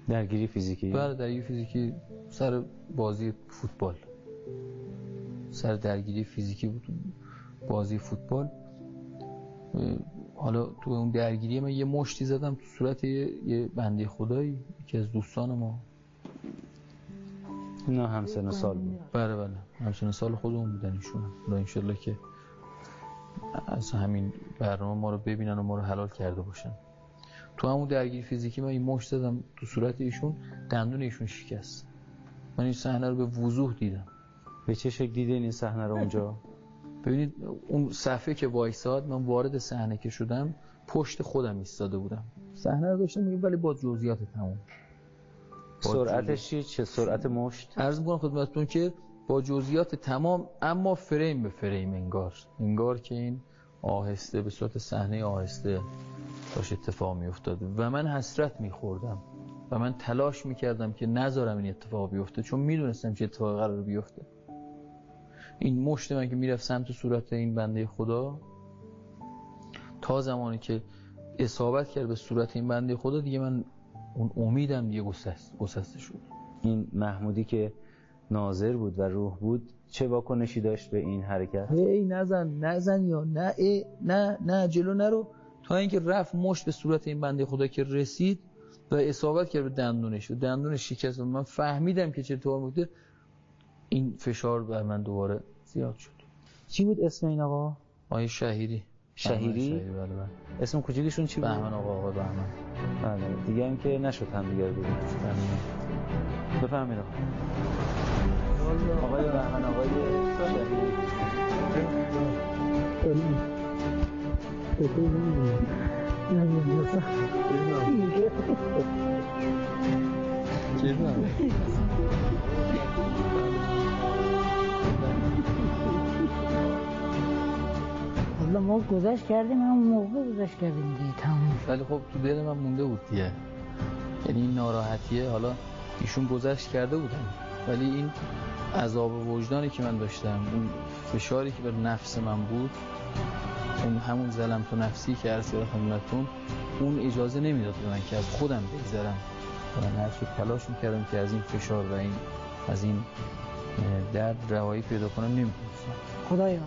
درگیری فیزیکی؟ بله درگیری فیزیکی سر بازی فوتبال، سر درگیری فیزیکی بود بازی فوتبال. حالا تو اون درگیری من یه مشتی زدم تو صورت یه بنده خدایی که از دوستان ما. نه همسن سال بود. بله همسن سال خودمون بودن ایشون. الله انشالله که از همین برنامه ما رو ببینن و ما رو حلال کرده باشن. تو همون درگیری فیزیکی من این مشت زدم تو صورت ایشون، دندون ایشون شکست. من این صحنه رو به وضوح دیدم. به چه شکل دیدین این صحنه رو اونجا؟ ببینید اون صفحه که وایساد، من وارد صحنه که شدم پشت خودم ایستاده بودم. صحنه رو داشتم میگم ولی با جزئیات تمام. سرعتش چه سرعت مشت؟ عرض می‌کنم خدمتتون که با جزئیات تمام، اما فریم به فریم انگار که این آهسته به صورت صحنه آهسته داشت اتفاق می‌افتاد و من حسرت می‌خوردم و من تلاش می‌کردم که نذارم این اتفاق بیفته، چون می‌دونستم چه اتفاقی قراره بیفته. این مشت من که میرفت سمت صورت این بنده خدا، تا زمانی که اصابت کرد به صورت این بنده خدا دیگه من اون امیدم دیگه گسسته شد. این محمودی که ناظر بود و روح بود چه واکنشی داشت به این حرکت؟ ای نزن یا نه جلو نرو، تا اینکه رفت مشت به صورت این بنده خدا که رسید و اصابت کرد به دندونش و دندونش شکست و من فهمیدم که چطور بوده. این فشار بر من دوباره زیاد شد. چی بود اسم این آقا؟ آقای شهیری. بله. اسم کوچیکشون چی بود؟ بهمن آقای بهمن. بله دیگه هم که نشد هم دیگه رو ببینید. بفرمایید آقای بهمن آقای شهیری. حالا ما گذشت کردیم، همون موقع گذشت کردیم دیگه تموم. ولی خب تو دل من مونده بود دیگه، یعنی این ناراحتیه. حالا ایشون گذشت کرده بودن ولی این عذاب وجدانی که من داشتم، اون فشاری که بر نفس من بود، اون همون ظلم تو نفسی که عرض کردم خدمتتون، اون اجازه نمیداد به من که از خودم بگذرم. من هر چی تلاش میکردم که از این فشار و از این درد روایی پیدا کنم نمیتونستم. خدایا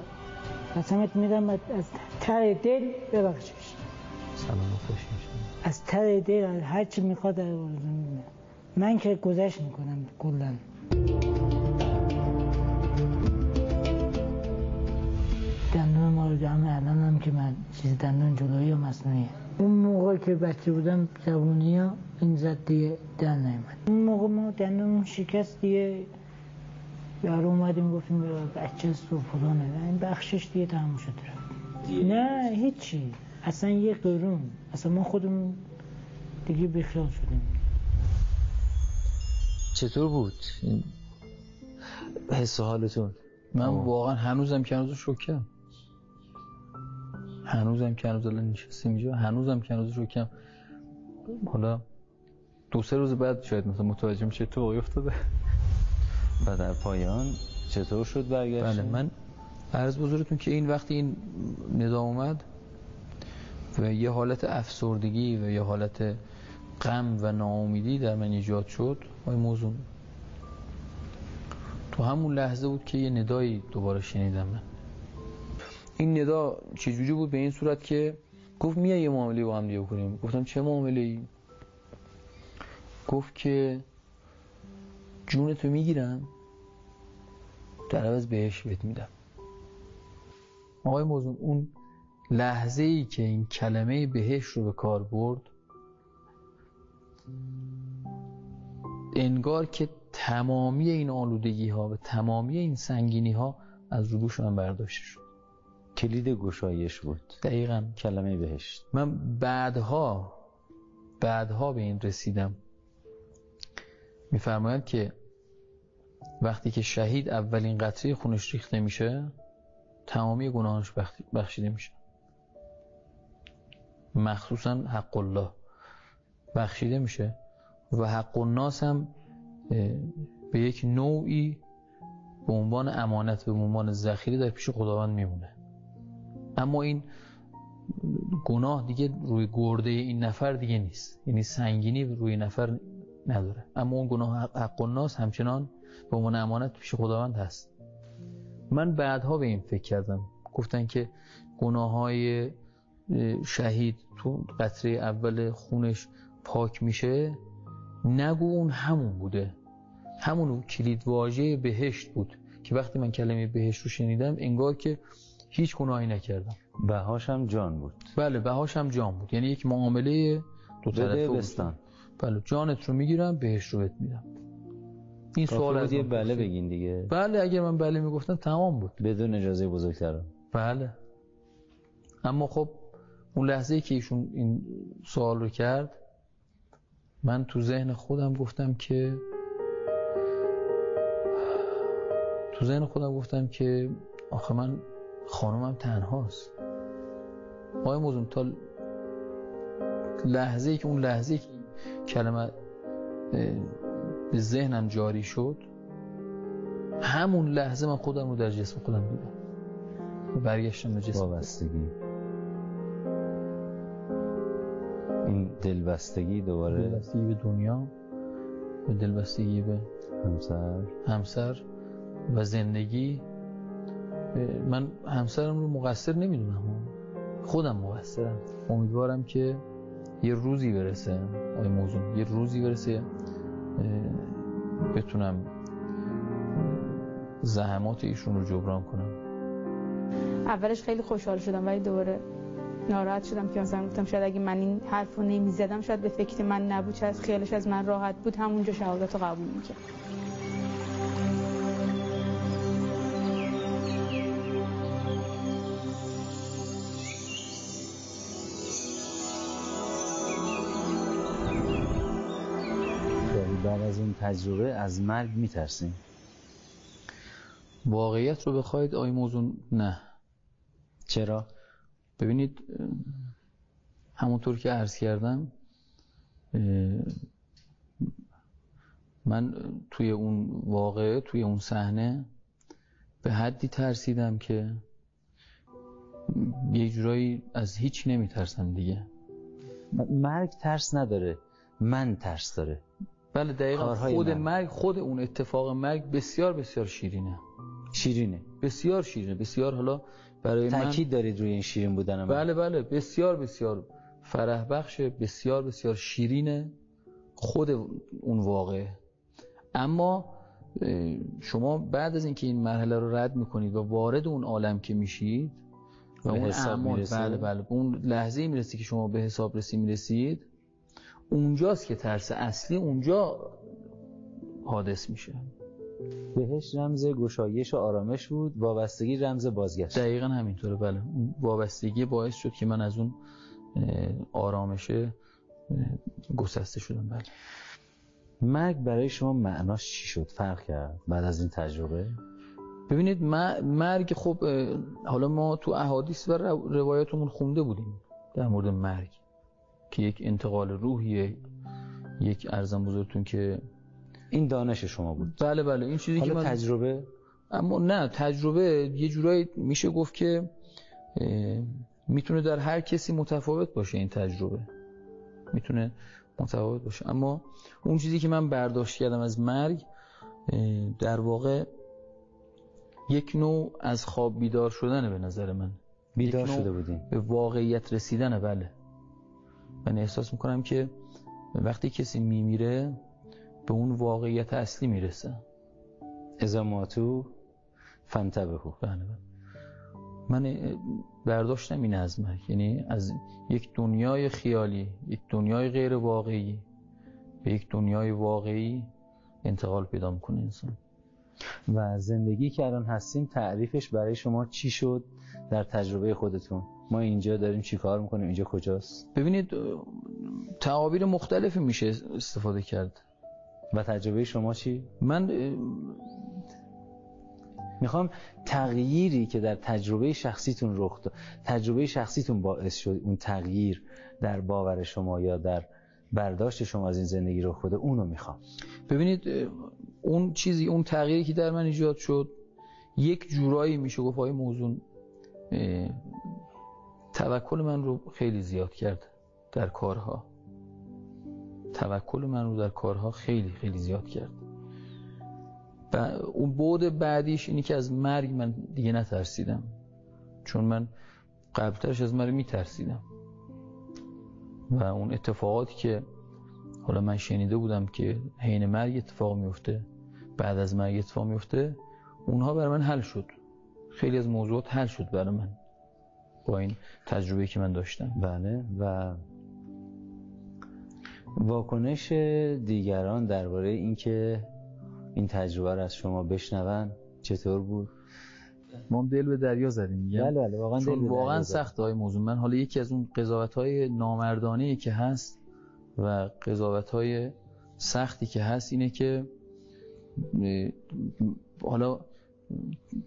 قسمت میدم از ته دل ببخشش. سلامت باشین. از ته دل هر چی میخواد من که گذشت میکنم کلا. دندون ما رو جمعه الان هم که من چیز دندون جلویی و مصنوعیه. اون موقع که بچه بودم جوانی ها این زد دیگه در نیامد. اون موقع ما دندون شکست دیگه یارو اومدیم گفتیم بچه است و فلانه، این بخشش دیگه تموم شد. نه هیچی، اصلا یه قرون، اصلا ما خودمون دیگه بیخیال شدیم. چطور بود این حس و حالتون؟ من واقعا هنوزم که هنوز شوکم، هنوزم که هنوز الان نشستیم اینجا، هنوزم که هنوز شوکم. حالا 2-3 روز بعد شاید مثلا متوجه میشه اتفاقی افتاده. و در پایان چطور شد برگشت؟ بله من عرض بزرگتون که این وقتی این ندا اومد و یه حالت افسردگی و یه حالت غم و ناامیدی در من ایجاد شد. موضوع تو همون لحظه بود که یه ندایی دوباره شنیدم من. این ندا چجوری بود؟ به این صورت که گفت میای یه معامله با هم دیگه بکنیم. گفتم چه معامله‌ای؟ گفت که جونتو میگیرم در عوض بهش بهت میدم. آقای موضوع اون لحظه ای که این کلمه بهش رو به کار برد، انگار که تمامی این آلودگی ها و تمامی این سنگینی ها از رو دوش من برداشته شد. کلید گشایش بود. دقیقاً کلمه بهشت. من بعدها به این رسیدم. میفرمایند که وقتی که شهید اولین قطره خونش ریخته میشه، تمامی گناهانش بخشیده میشه، مخصوصا حق الله بخشیده میشه و حق الناس هم به یک نوعی به عنوان امانت، به عنوان ذخیره در پیش خداوند میمونه. اما این گناه دیگه روی گرده این نفر دیگه نیست، یعنی سنگینی روی نفر نداره، اما اون گناه حق الناس همچنان به عنوان امانت پیش خداوند هست. من بعدها به این فکر کردم، گفتن که گناههای شهید تو قطره اول خونش پاک میشه، نگو اون همون بوده، همون کلید واژه بهشت بود که وقتی من کلمه بهشت رو شنیدم انگار که هیچ گناهی نکردم. بهاش هم جان بود. بله بهاش هم جان بود، یعنی یک معامله دو طرفه بود. بله جانت رو میگیرم بهشت رو بهت میدم. این سوال از یه بله بگین دیگه. بله اگر من بله میگفتم تمام بود بدون اجازه بزرگتران. بله. اما خب اون لحظه‌ای که ایشون این سوال رو کرد من تو ذهن خودم گفتم که آخه من خانمم تنهاست. آقای موزون تا لحظه‌ای که اون لحظه‌ای که کلمه به ذهنم جاری شد همون لحظه من خودم رو در جسم خودم دیدم. برگشتم به جسم. وابستگی، این دلبستگی دوباره، دلبستگی به دنیا و دلبستگی به همسر و زندگی. من همسرم رو مقصر نمیدونم، خودم مقصرم. امیدوارم که یه روزی برسه آقای موزون، یه روزی برسه بتونم زحمات ایشون رو جبران کنم. اولش خیلی خوشحال شدم ولی دوباره ناراحت شدم که مثلا گفتم شاید اگه من این حرف رو نمیزدم شاید به فکر من نبود، شاید خیالش از من راحت بود همونجا شهادت رو قبول میکرد. بعد از اون تجربه از مرگ میترسیم؟ واقعیت رو بخواید آقای موزون نه. چرا؟ ببینید همونطور که عرض کردم من توی اون واقعه، توی اون صحنه به حدی ترسیدم که یه جورایی از هیچ نمیترسم دیگه. مرگ ترس نداره، من ترس داره. بله دقیقا. خود مرگ، خود اون اتفاق مرگ بسیار بسیار شیرینه. بسیار شیرینه، بسیار. حالا برای من تاکید دارید روی این شیرین بودن من. بله بسیار بسیار فرح بخش، بسیار بسیار شیرینه خود اون واقعه. اما شما بعد از اینکه این مرحله رو رد میکنید و وارد اون عالم که میشید و اون اعمال، بله اون لحظه‌ای میرسید که شما به حساب میرسید، اونجاست که ترس اصلی اونجا حادث میشه. بهش رمز گشایش و آرامش بود، وابستگی رمز بازگشت. دقیقاً همینطوره. بله اون وابستگی باعث شد که من از اون آرامشه گسسته شدم. بله. مرگ برای شما معناش چی شد؟ فرق کرد بعد از این تجربه؟ ببینید مرگ، خب حالا ما تو احادیث و روایاتمون خونده بودیم در مورد مرگ که یک انتقال روحیه، یک ارزم بزرگتون که این دانش شما بود. بله این چیزی که من تجربه، اما نه تجربه یه جورایی میشه گفت که میتونه در هر کسی متفاوت باشه. این تجربه میتونه متفاوت باشه، اما اون چیزی که من برداشت کردم از مرگ در واقع یک نوع از خواب بیدار شدنه. به نظر من بیدار شده بودیم، به واقعیت رسیدنه. بله من احساس میکنم که وقتی کسی میمیره به اون واقعیت اصلی میرسه. اذا ماتوا فانتبهوا. بله من برداشتم این از مرگ، یعنی از یک دنیای خیالی، یک دنیای غیر واقعی به یک دنیای واقعی انتقال پیدا میکنه انسان. و زندگی که الان هستیم تعریفش برای شما چی شد در تجربه خودتون؟ ما اینجا داریم چی کار میکنیم؟ اینجا کجاست؟ ببینید تعابیر مختلفی میشه استفاده کرد. و تجربه شما چی؟ من میخوام تغییری که در تجربه شخصیتون رخ داد، تجربه شخصیتون باعث شد اون تغییر در باور شما یا در برداشت شما از این زندگی رخ بده، اونو میخوام. ببینید اون چیزی، اون تغییری که در من ایجاد شد یک جورایی میشه گفت های موزون توکل من رو خیلی زیاد کرد در کارها. توکل من رو در کارها خیلی خیلی زیاد کرد. و اون بعد بعدیش اینی که از مرگ من دیگه نترسیدم، چون من قبلترش از مرگ میترسیدم و اون اتفاقاتی که حالا من شنیده بودم که حین مرگ اتفاق میفته بعد از مرگ اتفاق میفته، اونها برای من حل شد. خیلی از موضوعات حل شد برای من با این تجربه‌ای که من داشتم. بله. و واکنش دیگران درباره اینکه این تجربه رو از شما بشنون چطور بود؟ ما دل به دریا زدیم میگم. بله واقعا چون واقعا سخته های موضوع. من حالا یکی از اون قضاوت‌های نامردانه‌ای که هست و قضاوت‌های سختی که هست اینه که حالا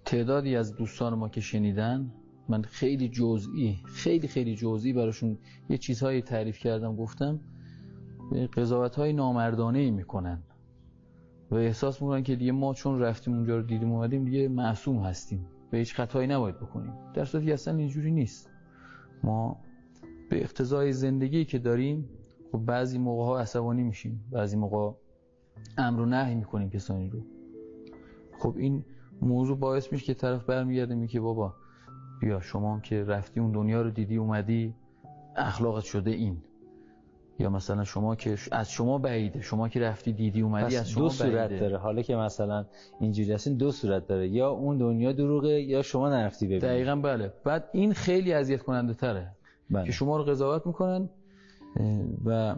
تعدادی از دوستان ما که شنیدن، من خیلی جزئی براشون یه چیزهایی تعریف کردم، گفتم قضاوت‌های نامردانه‌ای میکنن و احساس میکنن که دیگه ما چون رفتیم اونجا رو دیدیم اومدیم دیگه معصوم هستیم و هیچ خطایی نباید بکنیم، در صورتی که اصلا اینجوری نیست. ما به اقتضای زندگی که داریم خب بعضی موقع‌ها عصبانی میشیم، بعضی موقع امر و نهی میکنیم کسانی رو. خب این موضوع باعث میشه که طرف برمیگرده میگه بابا بیا شما که رفتی اون دنیا رو دیدی اومدی اخلاقت شده این، یا مثلا شما که از شما بعیده، شما که رفتی دیدی اومدی از شما بعیده. دو صورت داره. حالا که مثلا اینجوری هستین دو صورت داره، یا اون دنیا دروغه یا شما نرفتی ببینی. دقیقاً بله. بعد این خیلی اذیت کننده تره که شما رو قضاوت میکنن و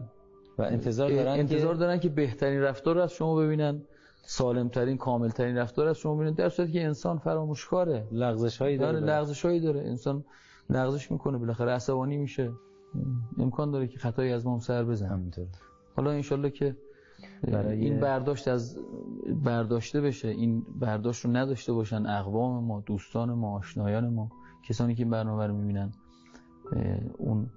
انتظار دارن که بهترین رفتار رو از شما ببینن، سالمترین کاملترین رفتار از شما ببینن، در صورتی که انسان فراموشکاره، لغزش‌هایی داره. انسان لغزش میکنه، بالاخره عصبانی میشه، امکان داره که خطایی از ما سر بزنه. همینطور. حالا انشالله که این برداشته بشه، این برداشت رو نداشته باشن اقوام ما، دوستان ما، آشنایان ما، کسانی که این برنامه رو میبینن، اون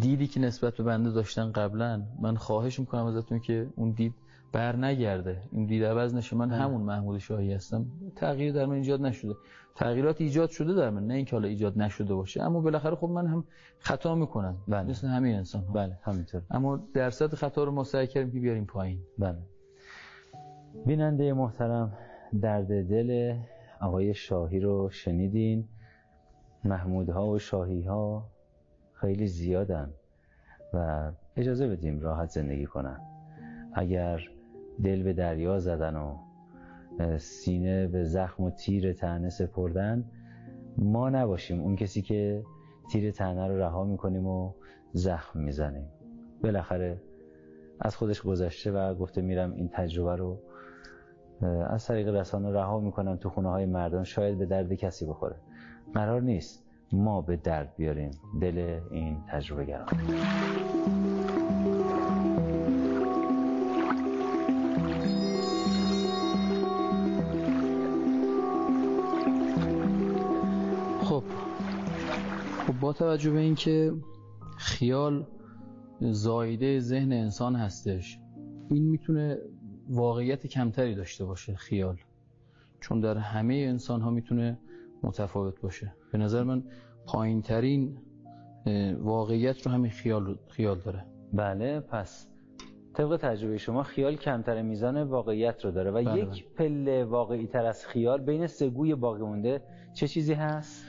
دیدی که نسبت به بنده داشتن قبلا، من خواهش میکنم ازتون که اون دید بر نگرده، این دید عوض نشه. من همون محمود شاهی هستم، تغییر در من ایجاد نشده. تغییرات ایجاد شده در من، نه اینکه حالا ایجاد نشده باشه، اما بالاخره خب من هم خطا میکنم مثل همه انسان ها. بله همینطور. اما درصد خطا رو ما سعی کردیم که بیاریم پایین. بله. بیننده محترم، درد دل آقای شاهی رو شنیدین. محمودها و شاهی‌ها خیلی زیادن و اجازه بدیم راحت زندگی کنن. اگر دل به دریا زدن و سینه به زخم و تیر طعنه سپردن، ما نباشیم اون کسی که تیر طعنه رو رها میکنیم و زخم میزنیم. بالاخره از خودش گذشته و گفته میرم این تجربه رو از طریق رسانه رها میکنم تو خونه های مردم، شاید به درد کسی بخوره. قرار نیست ما به درد بیاریم دل این تجربه گران. خب با توجه به اینکه خیال زایده ذهن انسان هستش، این میتونه واقعیت کمتری داشته باشه خیال، چون در همه انسان ها میتونه متفاوت باشه. به نظر من پایین ترین واقعیت رو همین خیال داره. بله، پس طبق تجربه شما خیال کمتر میزان واقعیت رو داره و بله یک پله واقعی تر از خیال بین سه گوی باقی مونده چه چیزی هست؟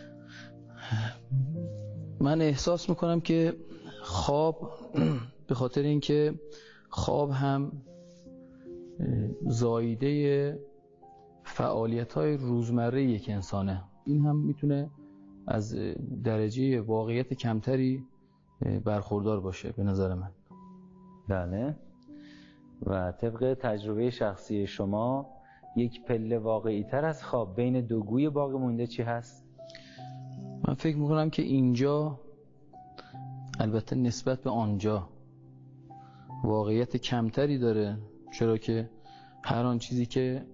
من احساس میکنم که خواب به خاطر اینکه خواب هم زایده فعالیت‌های روزمره یک انسانه، این هم میتونه از درجه واقعیت کمتری برخوردار باشه به نظر من. بله. و طبق تجربه شخصی شما یک پله واقعی تر از خواب بین دو گوی باقی مونده چی هست؟ من فکر میکنم که اینجا، البته نسبت به آنجا، واقعیت کمتری داره، چرا که هر آن چیزی که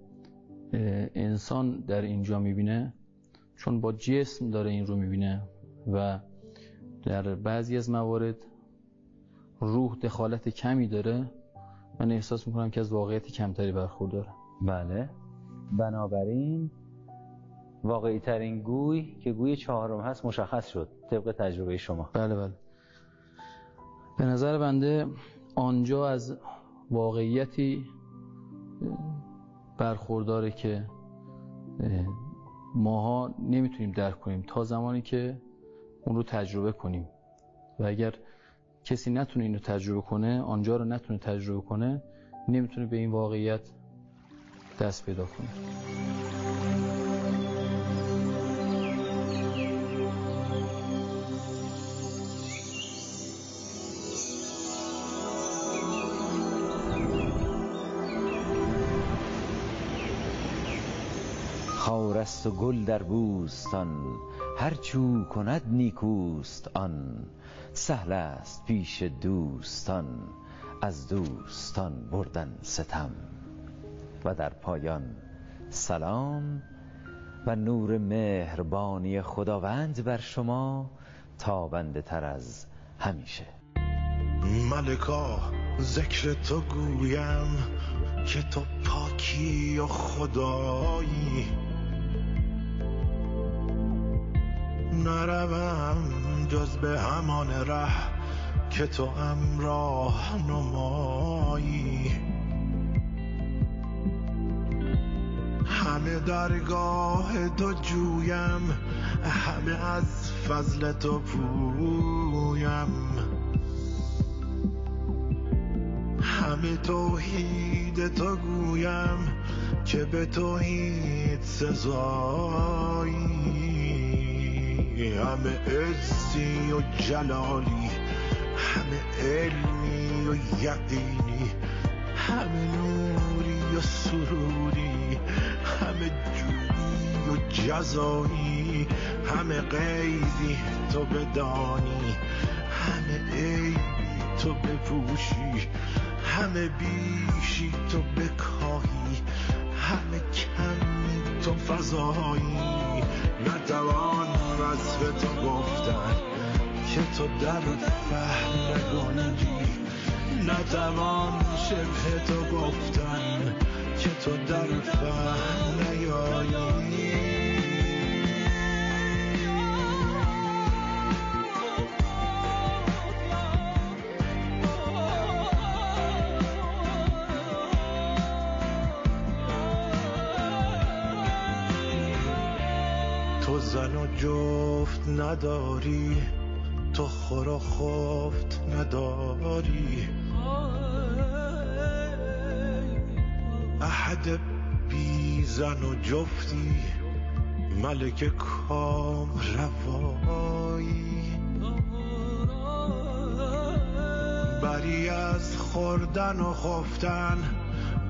انسان در اینجا میبینه چون با جسم داره این رو میبینه و در بعضی از موارد روح دخالت کمی داره، من احساس میکنم که از واقعیت کمتری برخورداره. بله. بنابراین واقعی ترین گوی که گوی چهارم هست مشخص شد طبق تجربه شما. بله بله. به نظر بنده آنجا از واقعیتی برخورداره که ماها نمیتونیم درک کنیم تا زمانی که اون رو تجربه کنیم، و اگر کسی نتونه این رو تجربه کنه، آنجا رو نتونه تجربه کنه، نمیتونه به این واقعیت دست پیدا کنه. خارست و گل در بوستان، هر چو کند نیکوست آن. سهل است پیش دوستان، از دوستان بردن ستم. و در پایان سلام و نور مهربانی خداوند بر شما تابنده تر از همیشه. ملکا ذکر تو گویم که تو پاکی و خدایی. نروم جز به همان ره که تو راه نمایی. همه درگاه تو جویم، همه از فضل تو پویم. همه توحید تو گویم که به توحید سزایی. همه عزی و جلالی، همه علمی و یقینی، همه نوری و سروری، همه جودی و جزایی. همه غیبی تو بدانی، همه عیبی تو بپوشی، همه بیشی تو بکاهی، همه کمی تو فضایی. نتوان وصف تو گفتن که تو در فهم نگنجی. نتوان شبه تو گفتن که تو در فهم نیایی. تو زن و جفت نداری، تو خور و خفت نداری. احد بی زن و جفتی، ملک کام روایی. بری از خوردن و خفتن،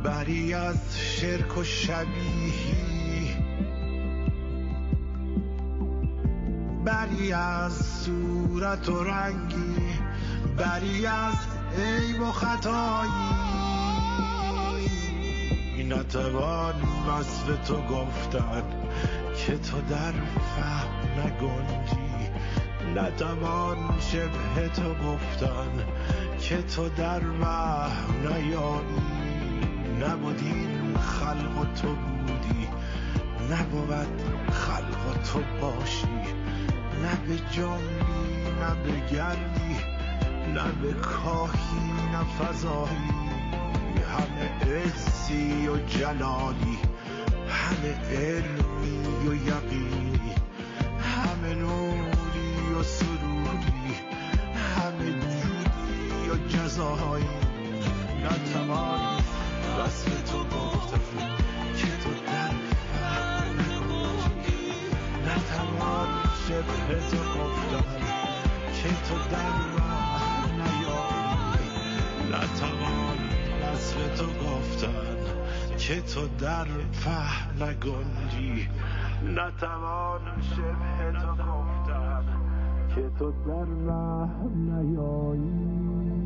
بری از شرک و شبیهی. بری از صورت و رنگی، بری از عیب و خطایی. نتوان وصف تو گفتن که تو در فهم نگنجی. نتوان شبه تو گفتن که تو در وهم نیایی. نبودین خلق و تو بودی، نبود خلق و تو باشی. نه به جنبی نه به گردی، نه به کاهی نه فضایی. همه عزی و جلالی، همه علمی و یقینی، همه نوری و سروری، همه جودی و جزایی. نتوان وصف تو گفتن که تو در فهم نگنجی. نتوان شبه تو گفتن که تو در راه نیایی. نتوان وصف تو گفتن که تو در فهم نگنجی. نتوان شبه تو گفتن که تو در راه نیایی.